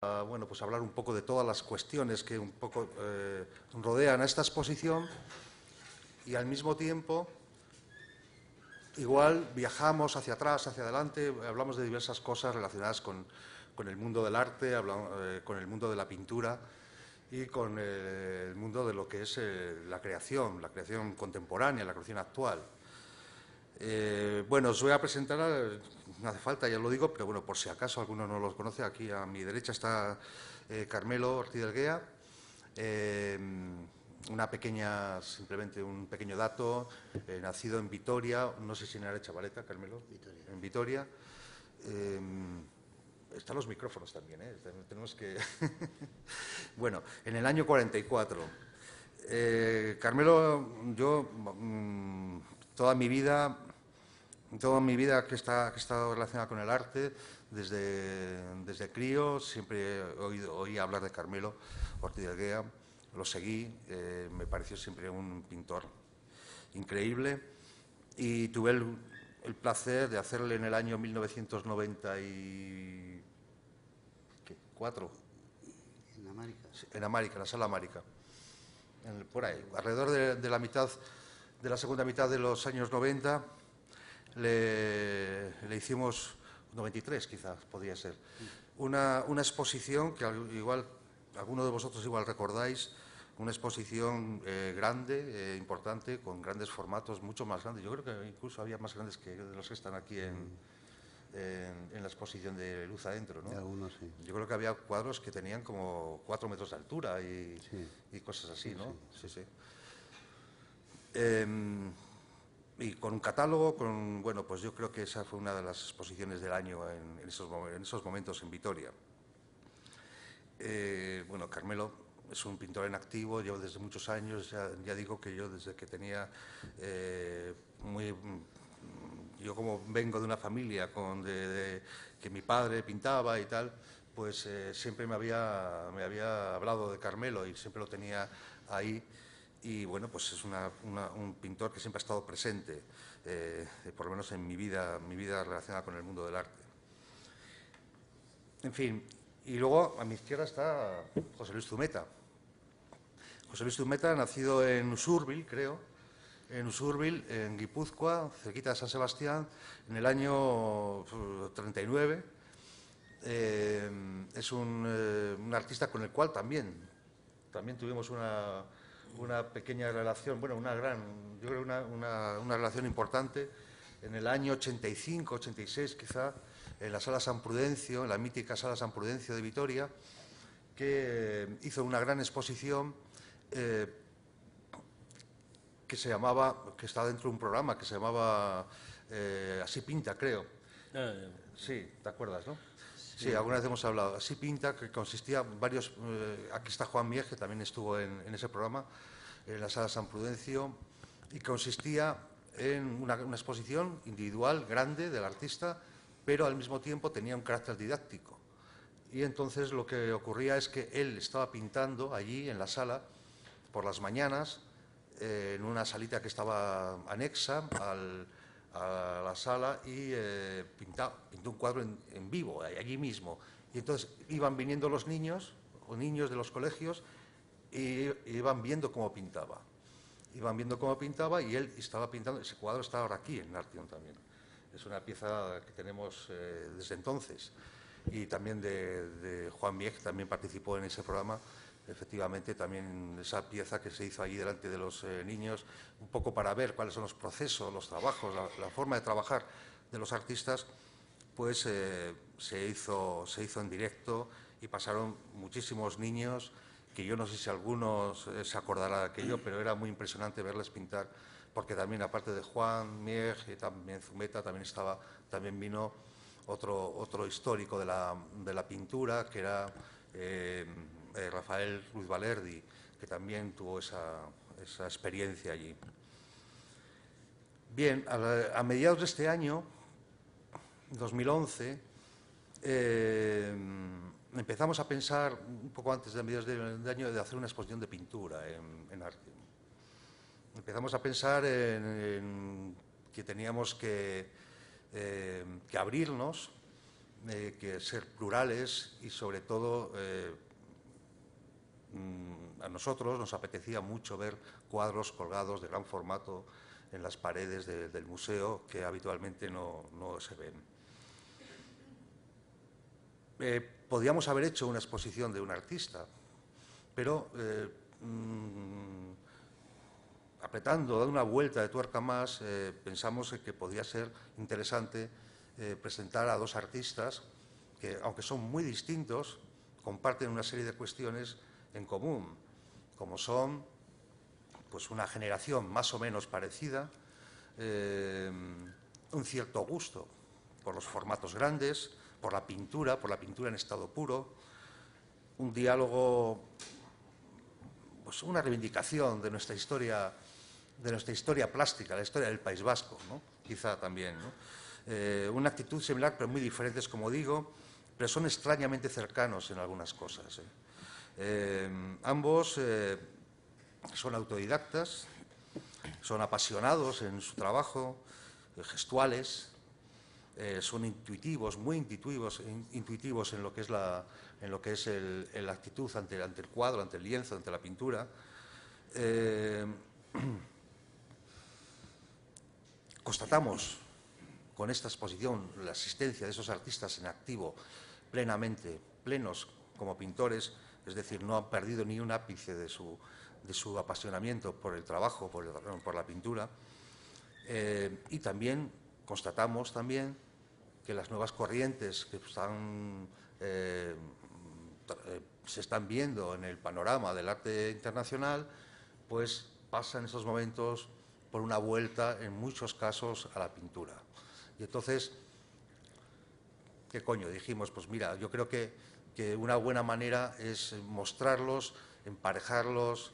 bueno, pues hablar un poco de todas las cuestiones que un poco rodean a esta exposición y al mismo tiempo igual viajamos hacia atrás, hacia adelante, hablamos de diversas cosas relacionadas con el mundo del arte, con el mundo de la pintura y con el mundo de lo que es la creación contemporánea, la creación actual. Bueno, os voy a presentar, no hace falta, ya lo digo, pero bueno, por si acaso alguno no los conoce, aquí a mi derecha está Carmelo Ortiz del Guea. Simplemente un pequeño dato, nacido en Vitoria, no sé si en Arechavaleta, Carmelo. Vitoria. En Vitoria. Están los micrófonos también, tenemos que... Bueno, en el año 44. Carmelo, yo toda mi vida que he estado relacionada con el arte, desde crío, siempre oí hablar de Carmelo Ortiz del Guea, lo seguí, me pareció siempre un pintor increíble y tuve el placer de hacerle en el año 1994 en América, en la Sala América, por ahí, alrededor de la segunda mitad de los años 90, le hicimos, 93 quizás podría ser, una exposición que igual alguno de vosotros igual recordáis, una exposición grande, importante, con grandes formatos, mucho más grandes. Yo creo que incluso había más grandes que los que están aquí en la exposición de Luz Adentro, ¿no? Algunos sí. Yo creo que había cuadros que tenían como 4 metros de altura y cosas así, ¿no? Sí. Y con un catálogo, bueno, pues yo creo que esa fue una de las exposiciones del año en esos momentos en Vitoria. Bueno, Carmelo es un pintor en activo, llevo desde muchos años, ya digo que yo desde que tenía yo como vengo de una familia que mi padre pintaba y tal, pues siempre me había hablado de Carmelo y siempre lo tenía ahí. Y bueno, pues es un pintor que siempre ha estado presente, por lo menos en mi vida relacionada con el mundo del arte. En fin, y luego a mi izquierda está José Luis Zumeta. José Luis Zumeta, nacido en Usurbil, creo, en Guipúzcoa, cerquita de San Sebastián, en el año 39. Es un artista con el cual también tuvimos una pequeña relación, bueno, yo creo una relación importante, en el año 85, 86 quizá, en la Sala San Prudencio, en la mítica Sala San Prudencio de Vitoria, que hizo una gran exposición que estaba dentro de un programa que se llamaba Así Pinta, creo. Sí, ¿te acuerdas, no? Sí, alguna vez hemos hablado. Así Pinta, que consistía varios... aquí está Juan Mies, que también estuvo en ese programa, en la Sala San Prudencio, y consistía en una exposición individual, grande, del artista, pero al mismo tiempo tenía un carácter didáctico. Y entonces lo que ocurría es que él estaba pintando allí en la sala por las mañanas, en una salita que estaba anexa a la sala, y pintó un cuadro en vivo, allí mismo. Y entonces iban viniendo los niños, o niños de los colegios, y iban viendo cómo pintaba. Y él estaba pintando. Ese cuadro está ahora aquí en Artium también. Es una pieza que tenemos desde entonces. Y también de Juan Mies, que también participó en ese programa. Efectivamente, también esa pieza que se hizo allí delante de los niños, un poco para ver cuáles son los procesos, los trabajos, la forma de trabajar de los artistas, pues se hizo en directo y pasaron muchísimos niños, que yo no sé si algunos se acordará de aquello, pero era muy impresionante verles pintar, porque también, aparte de Juan Mies y también Zumeta, también vino otro histórico de la pintura, que era Rafael Ruiz Valerdi, que también tuvo esa experiencia allí. Bien, a mediados de este año, 2011, empezamos a pensar, un poco antes de mediados de año, de hacer una exposición de pintura en arte. Empezamos a pensar en que teníamos que abrirnos que ser plurales y, sobre todo, a nosotros nos apetecía mucho ver cuadros colgados de gran formato en las paredes del museo que habitualmente no se ven. Podíamos haber hecho una exposición de un artista, pero apretando, dando una vuelta de tuerca más, pensamos que podía ser interesante presentar a dos artistas que, aunque son muy distintos, comparten una serie de cuestiones en común, como son pues una generación más o menos parecida, un cierto gusto por los formatos grandes, por la pintura en estado puro, un diálogo, pues una reivindicación de nuestra historia plástica, la historia del País Vasco, ¿no? Quizá también, ¿no? Una actitud similar, pero muy diferentes, como digo, pero son extrañamente cercanos en algunas cosas. Ambos son autodidactas, son apasionados en su trabajo, gestuales, son intuitivos, muy intuitivos en lo que es la actitud ante el cuadro, ante el lienzo, ante la pintura. Constatamos con esta exposición la existencia de esos artistas en activo plenos como pintores, es decir, no han perdido ni un ápice de su apasionamiento por el trabajo, por la pintura. Y también constatamos que las nuevas corrientes que se están viendo en el panorama del arte internacional, pues pasan esos momentos por una vuelta, en muchos casos, a la pintura. Y entonces, ¿qué coño? Dijimos, pues mira, yo creo que una buena manera es mostrarlos, emparejarlos,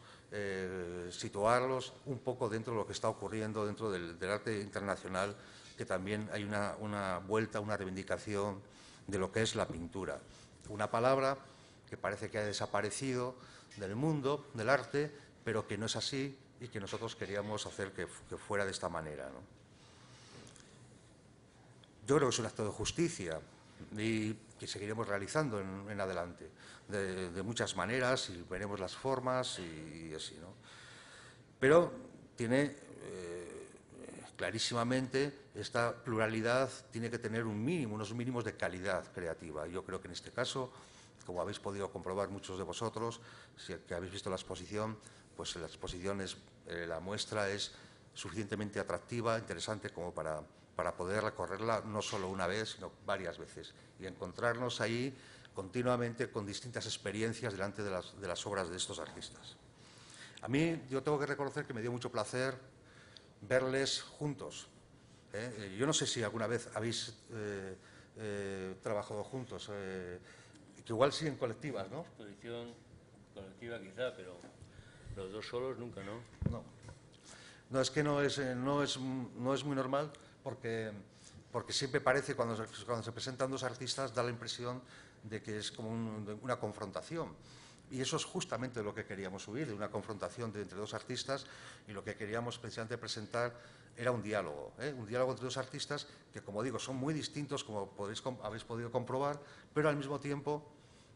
situarlos un poco dentro de lo que está ocurriendo dentro del arte internacional, que también hay una vuelta, una reivindicación de lo que es la pintura. Una palabra que parece que ha desaparecido del mundo del arte, pero que no es así y que nosotros queríamos hacer que fuera de esta manera, ¿no? Yo creo que es un acto de justicia y que seguiremos realizando en adelante, de muchas maneras, y veremos las formas y así, ¿no? Pero tiene clarísimamente esta pluralidad, tiene que tener unos mínimos de calidad creativa. Yo creo que en este caso, como habéis podido comprobar muchos de vosotros, si que habéis visto la exposición, pues la exposición la muestra es suficientemente atractiva, interesante como para poder recorrerla no solo una vez, sino varias veces, y encontrarnos ahí continuamente con distintas experiencias delante de las obras de estos artistas. A mí, yo tengo que reconocer que me dio mucho placer verles juntos. Yo no sé si alguna vez habéis trabajado juntos, que igual sí en colectivas, ¿no? Exposición colectiva quizá, pero los dos solos nunca, ¿no? No, es que no es muy normal, porque siempre parece, cuando se presentan dos artistas, da la impresión de que es como una confrontación. Y eso es justamente lo que queríamos huir, de una confrontación entre dos artistas, y lo que queríamos precisamente presentar era un diálogo entre dos artistas que, como digo, son muy distintos, como habéis podido comprobar, pero al mismo tiempo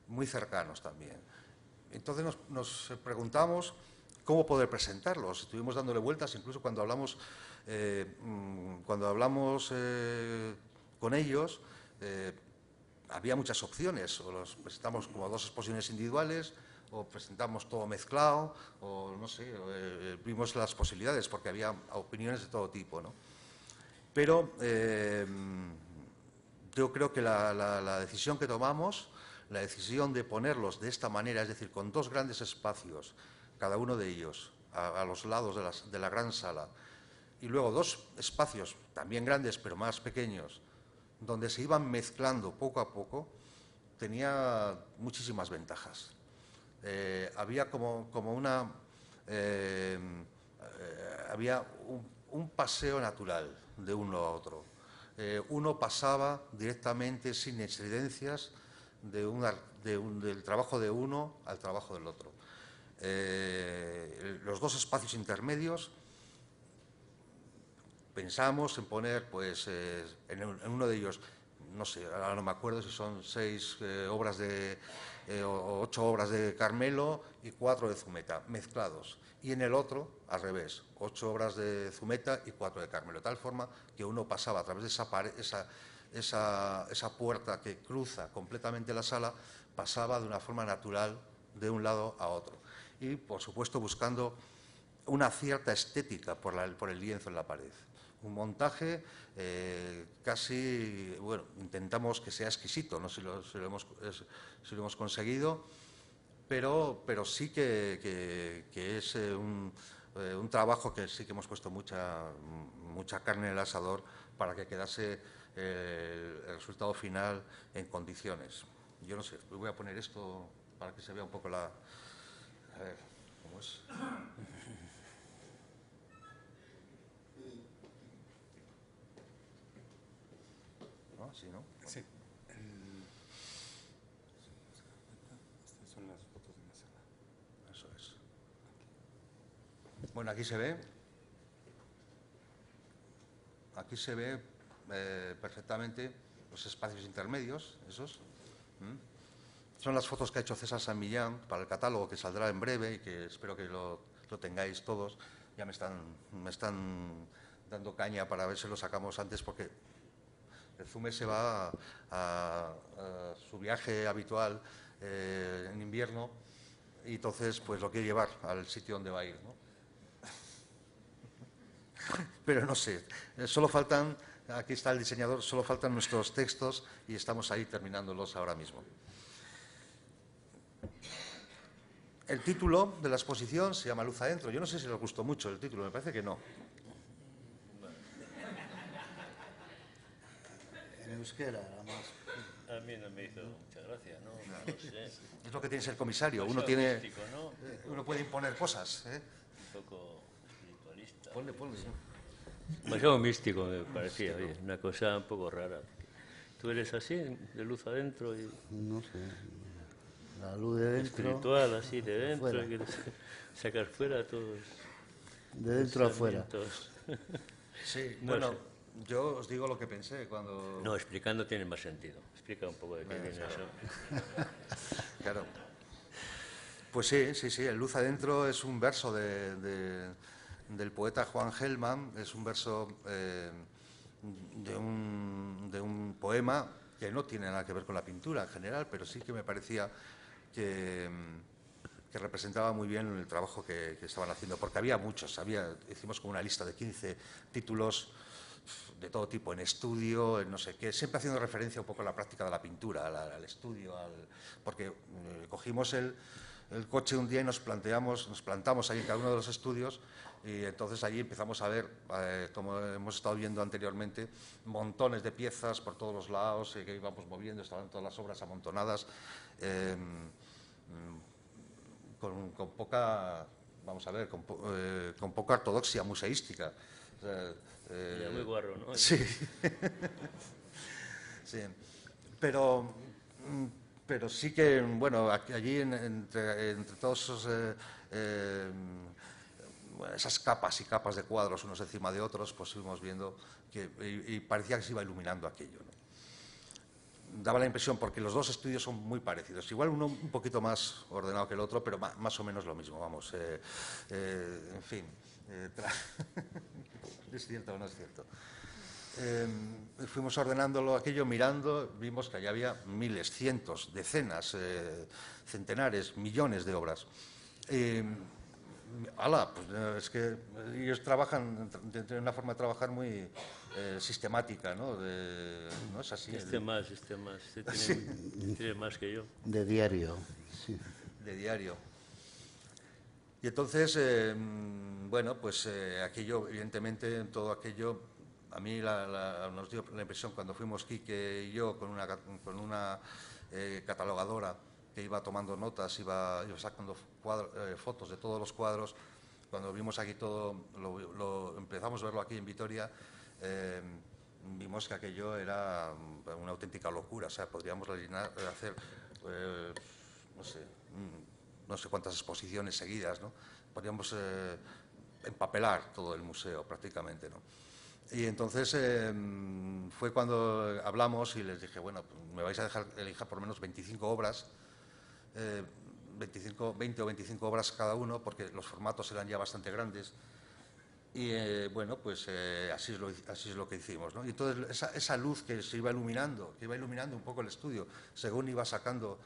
muy cercanos también. Entonces nos preguntamos cómo poder presentarlos. Estuvimos dándole vueltas, incluso cuando hablamos con ellos, había muchas opciones. O los presentamos como dos exposiciones individuales, o presentamos todo mezclado, o no sé, vimos las posibilidades, porque había opiniones de todo tipo, ¿no? Pero yo creo que la decisión que tomamos, la decisión de ponerlos de esta manera, es decir, con dos grandes espacios, cada uno de ellos, a los lados de la gran sala, y luego dos espacios también grandes, pero más pequeños, donde se iban mezclando poco a poco, tenía muchísimas ventajas. Había había un paseo natural de uno a otro. Uno pasaba directamente, sin excedencias, del trabajo de uno al trabajo del otro. Los dos espacios intermedios, pensamos en poner, pues, en uno de ellos, no sé, ahora no me acuerdo si son 6 obras o 8 obras de Carmelo y 4 de Zumeta, mezclados. Y en el otro, al revés, 8 obras de Zumeta y 4 de Carmelo, de tal forma que uno pasaba a través de esa puerta que cruza completamente la sala, pasaba de una forma natural de un lado a otro. Y, por supuesto, buscando una cierta estética por el lienzo en la pared. Un montaje casi, bueno, intentamos que sea exquisito, no sé si lo hemos conseguido, pero sí que es un trabajo que sí que hemos puesto mucha carne en el asador para que quedase el resultado final en condiciones. Yo no sé, voy a poner esto para que se vea un poco la... A ver, ¿cómo es? ¿No? ¿Sí, no? Sí. Estas son las fotos de la sala. Eso es. Bueno, aquí se ve. Aquí se ve perfectamente los espacios intermedios, esos. Son las fotos que ha hecho César San Millán para el catálogo que saldrá en breve y que espero que lo tengáis todos. Ya me están dando caña para ver si lo sacamos antes porque el Zume se va a su viaje habitual en invierno y entonces pues lo quiere llevar al sitio donde va a ir, ¿no? Pero no sé, solo faltan, aquí está el diseñador, solo faltan nuestros textos y estamos ahí terminándolos ahora mismo. El título de la exposición se llama Luz Adentro. Yo no sé si les gustó mucho el título, me parece que no. En euskera, además. A mí no me hizo mucha gracia, ¿no? No sé. Es lo que tiene ser comisario. Uno Místico, ¿no? uno puede imponer cosas, ¿eh? Un poco espiritualista. Ponle. Demasiado místico me parecía, oye, una cosa un poco rara. ¿Tú eres así, de luz adentro? Y No sé. La luz de dentro. espiritual, así, de dentro, Fuera. y quieres sacar fuera todos. De dentro a fuera. pensamientos. Sí, No bueno, sé. yo os digo lo que pensé cuando... No, explicando tiene más sentido. Explica un poco de qué viene eso. Claro. Pues sí, el Luz Adentro es un verso del poeta Juan Gelman, es un verso de un poema que no tiene nada que ver con la pintura en general, pero sí que me parecía que representaba muy bien el trabajo que estaban haciendo, porque había muchos, hicimos como una lista de 15 títulos de todo tipo, en estudio, en no sé qué, siempre haciendo referencia un poco a la práctica de la pintura, al estudio, porque cogimos el coche un día y nos plantamos ahí en cada uno de los estudios y entonces allí empezamos a ver, como hemos estado viendo anteriormente, montones de piezas por todos los lados que íbamos moviendo, estaban todas las obras amontonadas, con poca, vamos a ver, con poca ortodoxia museística. O sea, Muy guarro, ¿no? Sí. Sí. Pero sí que, bueno, allí entre todos esos, esas capas y capas de cuadros unos encima de otros, pues fuimos viendo y parecía que se iba iluminando aquello, ¿no? Daba la impresión, porque los dos estudios son muy parecidos, igual uno un poquito más ordenado que el otro, pero más o menos lo mismo, vamos, en fin, ¿es cierto o no es cierto? Fuimos ordenándolo aquello, mirando, vimos que allá había miles, cientos, decenas, centenares, millones de obras. Pues es que ellos trabajan, tienen una forma de trabajar muy sistemática, ¿no? ¿No es así? Este tiene más que yo. De diario. Sí. De diario. Y entonces, bueno, pues aquello, evidentemente, todo aquello, a mí nos dio la impresión cuando fuimos Quique y yo con una catalogadora que iba tomando notas, iba sacando fotos de todos los cuadros. Cuando vimos aquí todo, empezamos a verlo aquí en Vitoria, vimos que aquello era una auténtica locura. O sea, podríamos hacer, no sé cuántas exposiciones seguidas, ¿no? Podríamos empapelar todo el museo prácticamente, ¿no? Y entonces fue cuando hablamos y les dije, bueno, pues me vais a dejar elegir por lo menos 25 obras, 20 o 25 obras cada uno, porque los formatos eran ya bastante grandes. Y bueno, pues así es lo que hicimos, ¿no? Y entonces esa luz que se iba iluminando, un poco el estudio, según iba sacando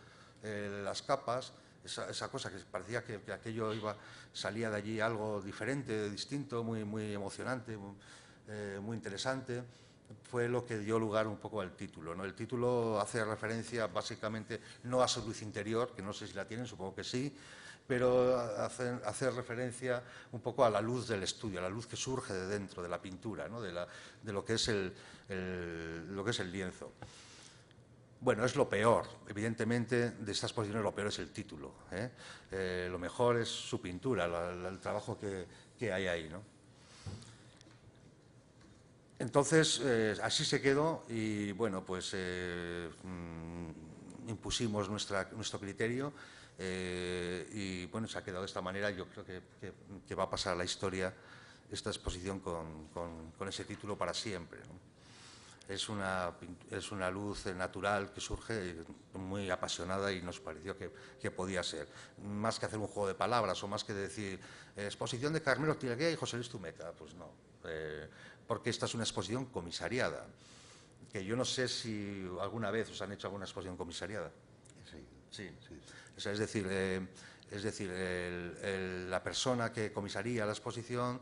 las capas, esa cosa que parecía que aquello salía de allí algo diferente, distinto, muy emocionante, muy interesante, fue lo que dio lugar un poco al título, ¿no? El título hace referencia básicamente no a su luz interior, que no sé si la tienen, supongo que sí, pero hace referencia un poco a la luz del estudio, a la luz que surge de dentro de la pintura, ¿no? de lo que es lo que es el lienzo. Bueno, es lo peor, evidentemente, de esta exposición lo peor es el título, ¿eh? Lo mejor es su pintura, el trabajo que hay ahí, ¿no? Entonces, así se quedó y, bueno, pues impusimos nuestro criterio y, bueno, se ha quedado de esta manera. Yo creo que va a pasar a la historia esta exposición con ese título para siempre, ¿no? Es una luz natural que surge muy apasionada y nos pareció que podía ser. Más que hacer un juego de palabras o más que decir exposición de Carmelo Tilgué y José Luis Zumeta, pues no. Porque esta es una exposición comisariada, que yo no sé si alguna vez os han hecho alguna exposición comisariada. Sí. O sea, es decir, la persona que comisaría la exposición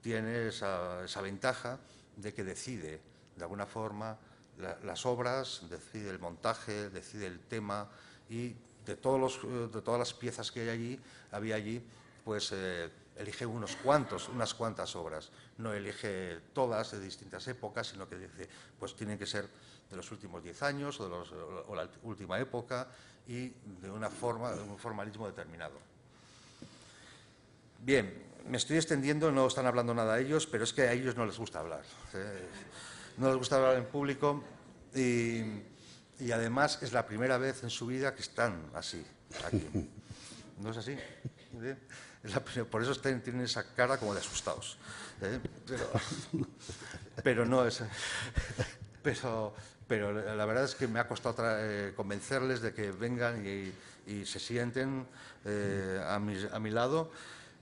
tiene esa ventaja de que decide, de alguna forma, las obras, decide el montaje, decide el tema y de todas las piezas que había allí, pues elige unas cuantas obras. No elige todas de distintas épocas, sino que dice, pues tienen que ser de los últimos 10 años o la última época y de un formalismo determinado. Bien, me estoy extendiendo, no están hablando nada ellos, pero es que a ellos no les gusta hablar. No les gusta hablar en público y además es la primera vez en su vida que están así, aquí. ¿No es así? Por eso tienen esa cara como de asustados. Pero no es... Pero la verdad es que me ha costado convencerles de que vengan y se sienten a mi lado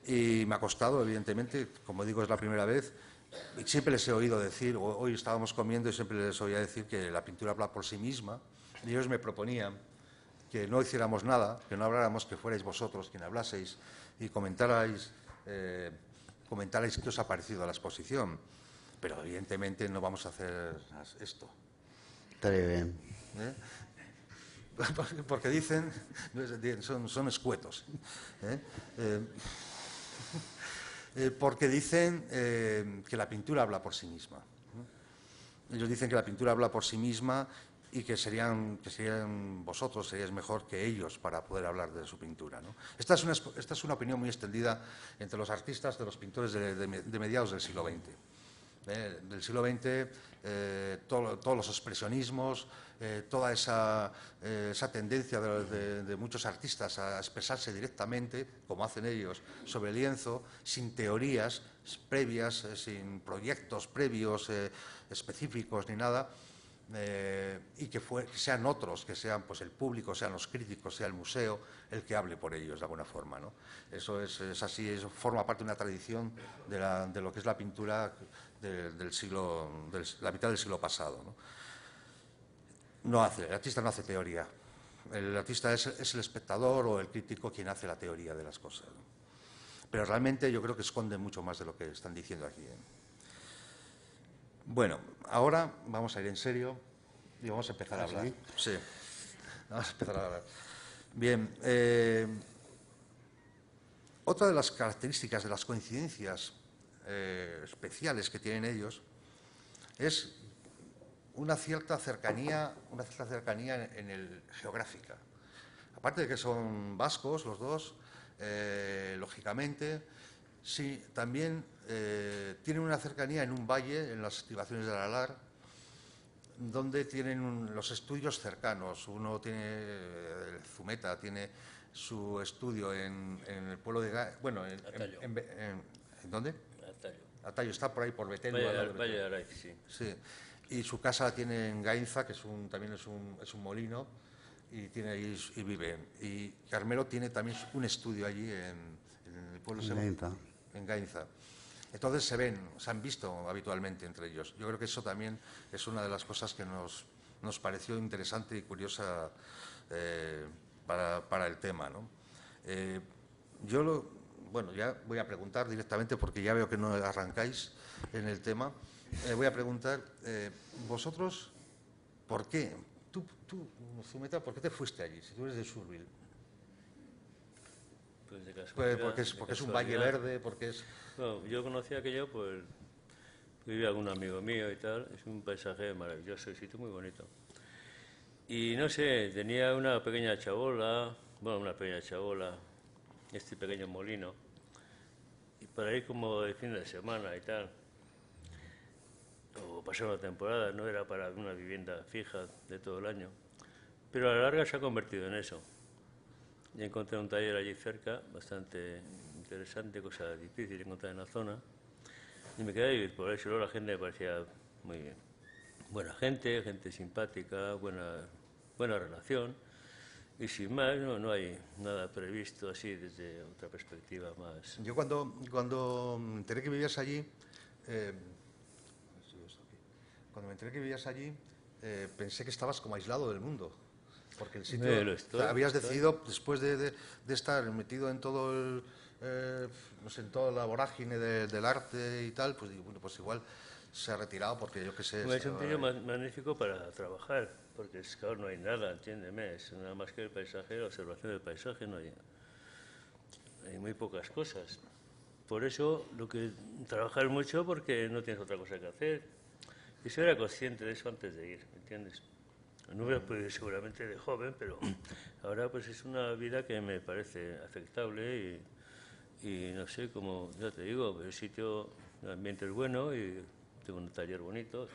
y me ha costado, evidentemente, como digo, es la primera vez. Y siempre les he oído decir, hoy estábamos comiendo y siempre les oía decir que la pintura habla por sí misma y ellos me proponían que no hiciéramos nada, que no habláramos, que fuerais vosotros quien hablaseis y comentarais qué os ha parecido la exposición. Pero evidentemente no vamos a hacer esto. Estaría bien. Porque dicen, son escuetos, porque dicen que la pintura habla por sí misma. Ellos dicen que la pintura habla por sí misma y que serían vosotros, seríais mejor que ellos para poder hablar de su pintura, ¿no? Esta es una opinión muy extendida entre los artistas de los pintores de mediados del siglo XX. Del siglo XX, todos los expresionismos, toda esa tendencia de muchos artistas a expresarse directamente, como hacen ellos, sobre el lienzo, sin teorías previas, sin proyectos previos específicos ni nada, y que sean otros, que sean pues el público, sean los críticos, sea el museo, el que hable por ellos de alguna forma, ¿no? Eso es así, eso forma parte de una tradición de lo que es la pintura de la mitad del siglo pasado, ¿no? El artista no hace teoría, el artista es el espectador o el crítico quien hace la teoría de las cosas, ¿no? Pero realmente yo creo que esconde mucho más de lo que están diciendo aquí, ¿eh? Bueno, ahora vamos a ir en serio y vamos a empezar a hablar. Sí, vamos a empezar a hablar. Bien, otra de las características de las coincidencias especiales que tienen ellos es una cierta cercanía geográfica. Aparte de que son vascos los dos, lógicamente, sí, también tienen una cercanía en un valle, en las estribaciones del Alar, donde tienen los estudios cercanos. Uno tiene, Zumeta tiene su estudio en el pueblo de... Bueno, ¿en dónde? Atayo está por ahí, por Betel. al lado de Valle de Betel. Araiz, sí. Sí. Y su casa la tiene en Gainza, que también es un molino, y tiene ahí y vive. Y Carmelo tiene también un estudio allí en el pueblo en Gainza. Entonces se han visto habitualmente entre ellos. Yo creo que eso también es una de las cosas que nos pareció interesante y curiosa para el tema, ¿no? Bueno, ya voy a preguntar directamente porque ya veo que no arrancáis en el tema. Voy a preguntar, vosotros, ¿por qué? Tú, Zumeta, ¿por qué te fuiste allí si tú eres de Surbil? Pues de casualidad. Porque es un valle verde, porque es... No, yo conocí aquello, pues vivía algún amigo mío y tal. Es un paisaje maravilloso, un sitio muy bonito. Y no sé, tenía una pequeña chabola, este pequeño molino, y para ir como de fin de semana y tal, o pasar una temporada, no era para una vivienda fija de todo el año, pero a la larga se ha convertido en eso. Y encontré un taller allí cerca, bastante interesante, cosa difícil encontrar en la zona, y me quedé a vivir por eso. Luego la gente me parecía muy buena gente, gente simpática, buena relación, y sin más no hay nada previsto así desde otra perspectiva más. Yo cuando me enteré que vivías allí, pensé que estabas como aislado del mundo. Porque el sitio, habías decidido, después de estar metido en todo no sé, en toda la vorágine del arte y tal, pues digo, bueno, pues igual se ha retirado porque yo qué sé. Es un sitio magnífico para trabajar, porque es claro, no hay nada, entiéndeme, es nada más que el paisaje, la observación del paisaje, no hay muy pocas cosas. Por eso trabajar mucho porque no tienes otra cosa que hacer. Y yo era consciente de eso antes de ir, ¿me entiendes? No hubiera podido ir seguramente de joven, pero ahora pues es una vida que me parece aceptable y no sé, como ya te digo, el sitio, el ambiente es bueno y tengo un taller bonito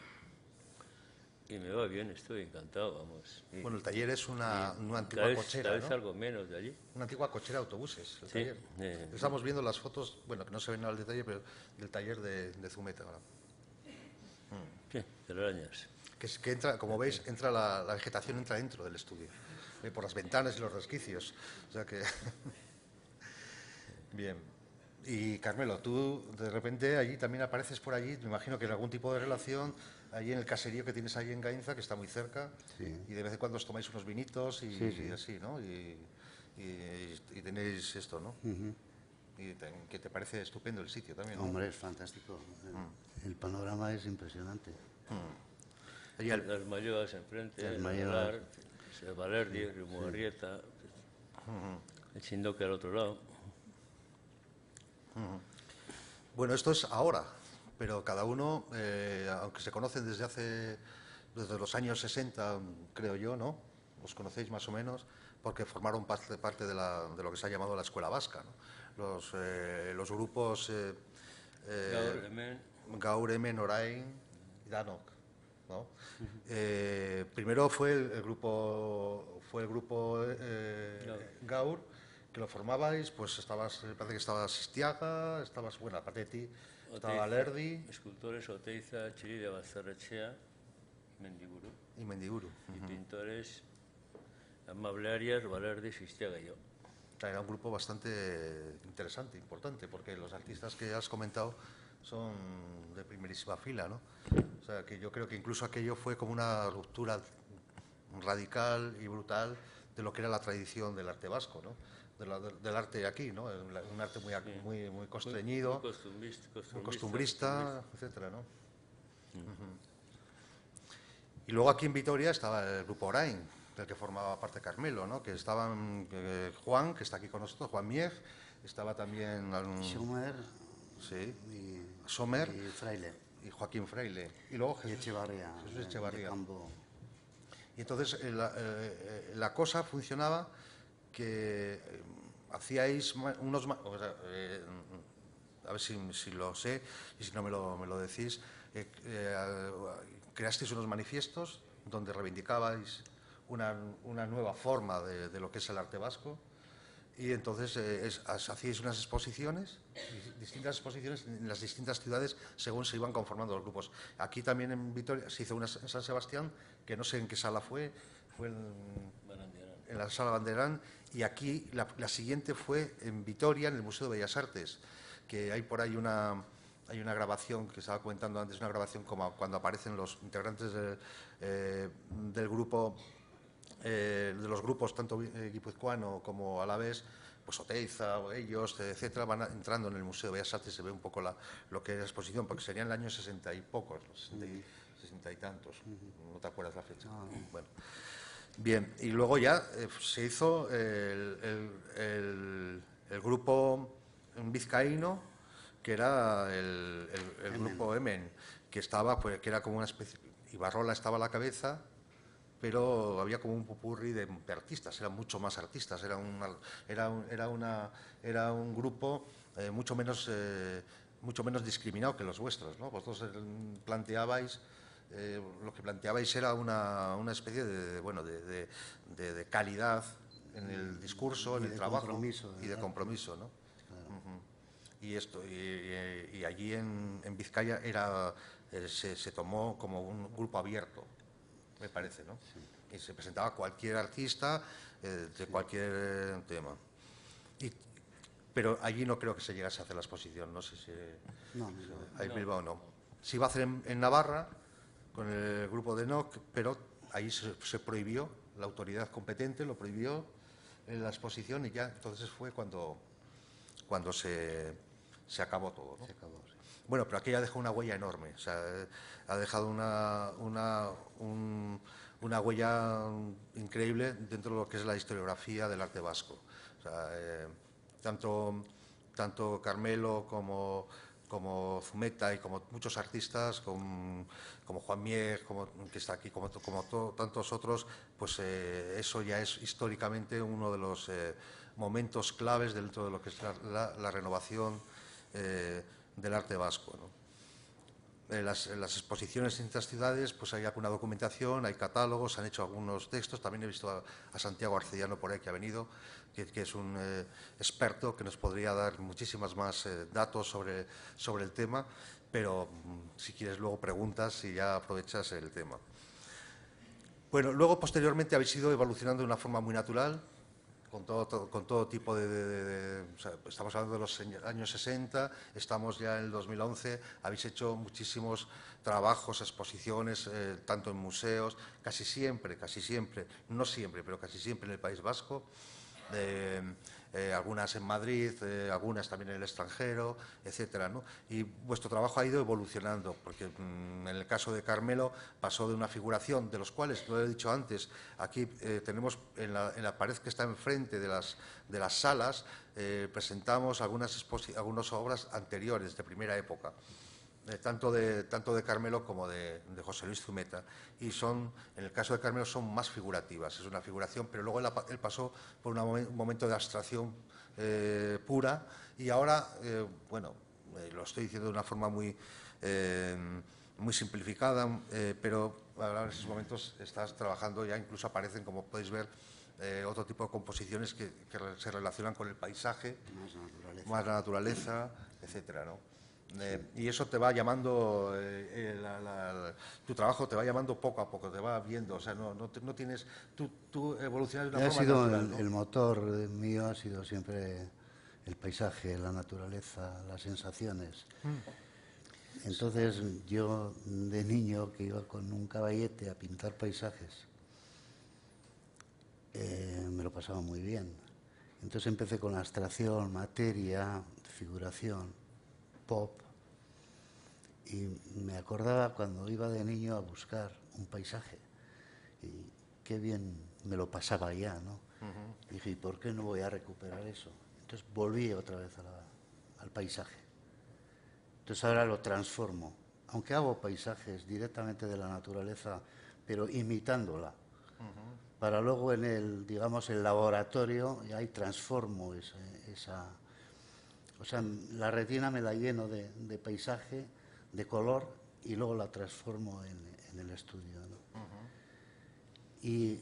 y me va bien, estoy encantado, vamos. Bueno, el taller es una antigua cochera, Cada vez ¿no? algo menos de allí. Una antigua cochera de autobuses, el Sí, taller. Estamos viendo las fotos, bueno, que no se ven al detalle, pero del taller de Zumeta ahora. Sí, telarañas. Que entra, como veis, entra la vegetación entra dentro del estudio, por las ventanas y los resquicios. O sea que... Bien. Y Carmelo, tú de repente allí también apareces por allí, me imagino que en algún tipo de relación, allí en el caserío que tienes ahí en Gainza, que está muy cerca, Sí. y de vez en cuando os tomáis unos vinitos y así, ¿no? Y tenéis esto, ¿no? Y que te parece estupendo el sitio también, ¿no? Hombre, es fantástico. El panorama es impresionante. Las Mayuas enfrente, el Lar, el Valerdi, el Río Mugarrieta, el Chindoque al otro lado. Bueno, esto es ahora, pero cada uno, aunque se conocen desde los años 60, creo yo, ¿no? Os conocéis más o menos, porque formaron parte de lo que se ha llamado la Escuela Vasca, ¿no? Los grupos Gaur, Hemen, Orain y Danok, ¿no? Primero fue el grupo Gaur, que lo formabais, pues parece que estabas Istiaga, bueno, aparte de ti, estaba Lerdi. Escultores Oteiza, Chiride Bazarrechea y Mendiguru. Y pintores Amable Arias, Valerdi, Istiaga y yo. Era un grupo bastante interesante, importante, porque los artistas que has comentado son de primerísima fila, ¿no? O sea, que yo creo que incluso aquello fue como una ruptura radical y brutal de lo que era la tradición del arte vasco, ¿no? Del arte aquí, ¿no? Un arte muy constreñido, muy costumbrista, etcétera, ¿no? Y luego aquí en Vitoria estaba el grupo Orain, del que formaba parte Carmelo, ¿no? Que estaban Juan, que está aquí con nosotros, Juan Mieg, estaba también Schumer, sí, Sommer y Fraile. Y Joaquín Fraile. Y luego Jesús Echevarría. Y entonces la cosa funcionaba que hacíais a ver si lo sé y si no me lo decís, creasteis unos manifiestos donde reivindicabais una nueva forma de lo que es el arte vasco Y entonces hacíais unas exposiciones, distintas exposiciones en las distintas ciudades según se iban conformando los grupos. Aquí también en Vitoria se hizo una en San Sebastián, que no sé en qué sala fue en la sala Banderán, y aquí la siguiente fue en Vitoria, en el Museo de Bellas Artes, que hay por ahí hay una grabación que estaba comentando antes, una grabación como cuando aparecen los integrantes del grupo, de los grupos tanto guipuzcoano como alavés, pues Oteiza o ellos, etcétera, van entrando en el Museo de Bellas Artes, se ve un poco lo que es la exposición, porque sería en el año 60 y pocos, 60 y tantos, ¿no te acuerdas la fecha? Bueno. Bien, y luego ya se hizo el grupo vizcaíno, que era el grupo Emen, que estaba, pues, que era como una especie, Ibarrola estaba a la cabeza, pero había como un popurrí de artistas, eran mucho más artistas, era un grupo mucho menos discriminado que los vuestros, ¿no? Vosotros planteabais, lo que planteabais era una especie de calidad en el discurso, en el trabajo y de compromiso, ¿no? Claro. Y allí en Vizcaya se tomó como un grupo abierto, me parece, ¿no? Sí. Y se presentaba cualquier artista de cualquier tema. Pero allí no creo que se llegase a hacer la exposición, no sé si... No. Ahí en Bilbao no. Se iba a hacer en Navarra, con el grupo de NOC, pero ahí se prohibió, la autoridad competente lo prohibió en la exposición, y ya entonces fue cuando se acabó todo, ¿no? Se acabó, sí. Bueno, pero aquí ya dejó una huella enorme, o sea, ha dejado una huella increíble dentro de lo que es la historiografía del arte vasco. O sea, tanto Carmelo como Zumeta y como muchos artistas, como Juan Mier, que está aquí, como tantos otros, pues eso ya es históricamente uno de los momentos claves dentro de lo que es la renovación del arte vasco, ¿no? En las exposiciones en distintas ciudades pues hay alguna documentación, hay catálogos, se han hecho algunos textos. También he visto a Santiago Arcellano por ahí, que ha venido, que es un experto que nos podría dar muchísimas más datos sobre el tema, pero si quieres luego preguntas y ya aprovechas el tema. Bueno, luego posteriormente habéis ido evolucionando de una forma muy natural, con todo tipo o sea, estamos hablando de los años 60, estamos ya en el 2011, habéis hecho muchísimos trabajos, exposiciones, tanto en museos, casi siempre, no siempre, pero casi siempre en el País Vasco, algunas en Madrid, algunas también en el extranjero, etcétera, ¿no? Y vuestro trabajo ha ido evolucionando, porque en el caso de Carmelo pasó de una figuración, de los cuales, lo he dicho antes, aquí tenemos en la pared que está enfrente de las salas, presentamos algunas obras anteriores, de primera época, tanto de Carmelo como de José Luis Zumeta, y en el caso de Carmelo son más figurativas, es una figuración, pero luego él pasó por un momento de abstracción pura, y ahora, bueno, lo estoy diciendo de una forma muy simplificada, pero ahora en esos momentos estás trabajando, ya incluso aparecen, como podéis ver, otro tipo de composiciones que se relacionan con el paisaje, más la naturaleza, etcétera, ¿no? Y eso te va llamando, tu trabajo te va llamando poco a poco, te va viendo, o sea, no tienes, tú evolucionas de una forma natural, ¿no? El motor mío ha sido siempre el paisaje, la naturaleza, las sensaciones. Entonces yo de niño, que iba con un caballete a pintar paisajes, me lo pasaba muy bien. Entonces empecé con la abstracción, materia, figuración, pop, y me acordaba cuando iba de niño a buscar un paisaje, y qué bien me lo pasaba ya, ¿no? Y dije, ¿y por qué no voy a recuperar eso? Entonces volví otra vez al paisaje. Entonces ahora lo transformo, aunque hago paisajes directamente de la naturaleza, pero imitándola, para luego en el laboratorio, y ahí transformo esa. O sea, la retina me la lleno de paisaje, de color, y luego la transformo en el estudio, ¿no? Y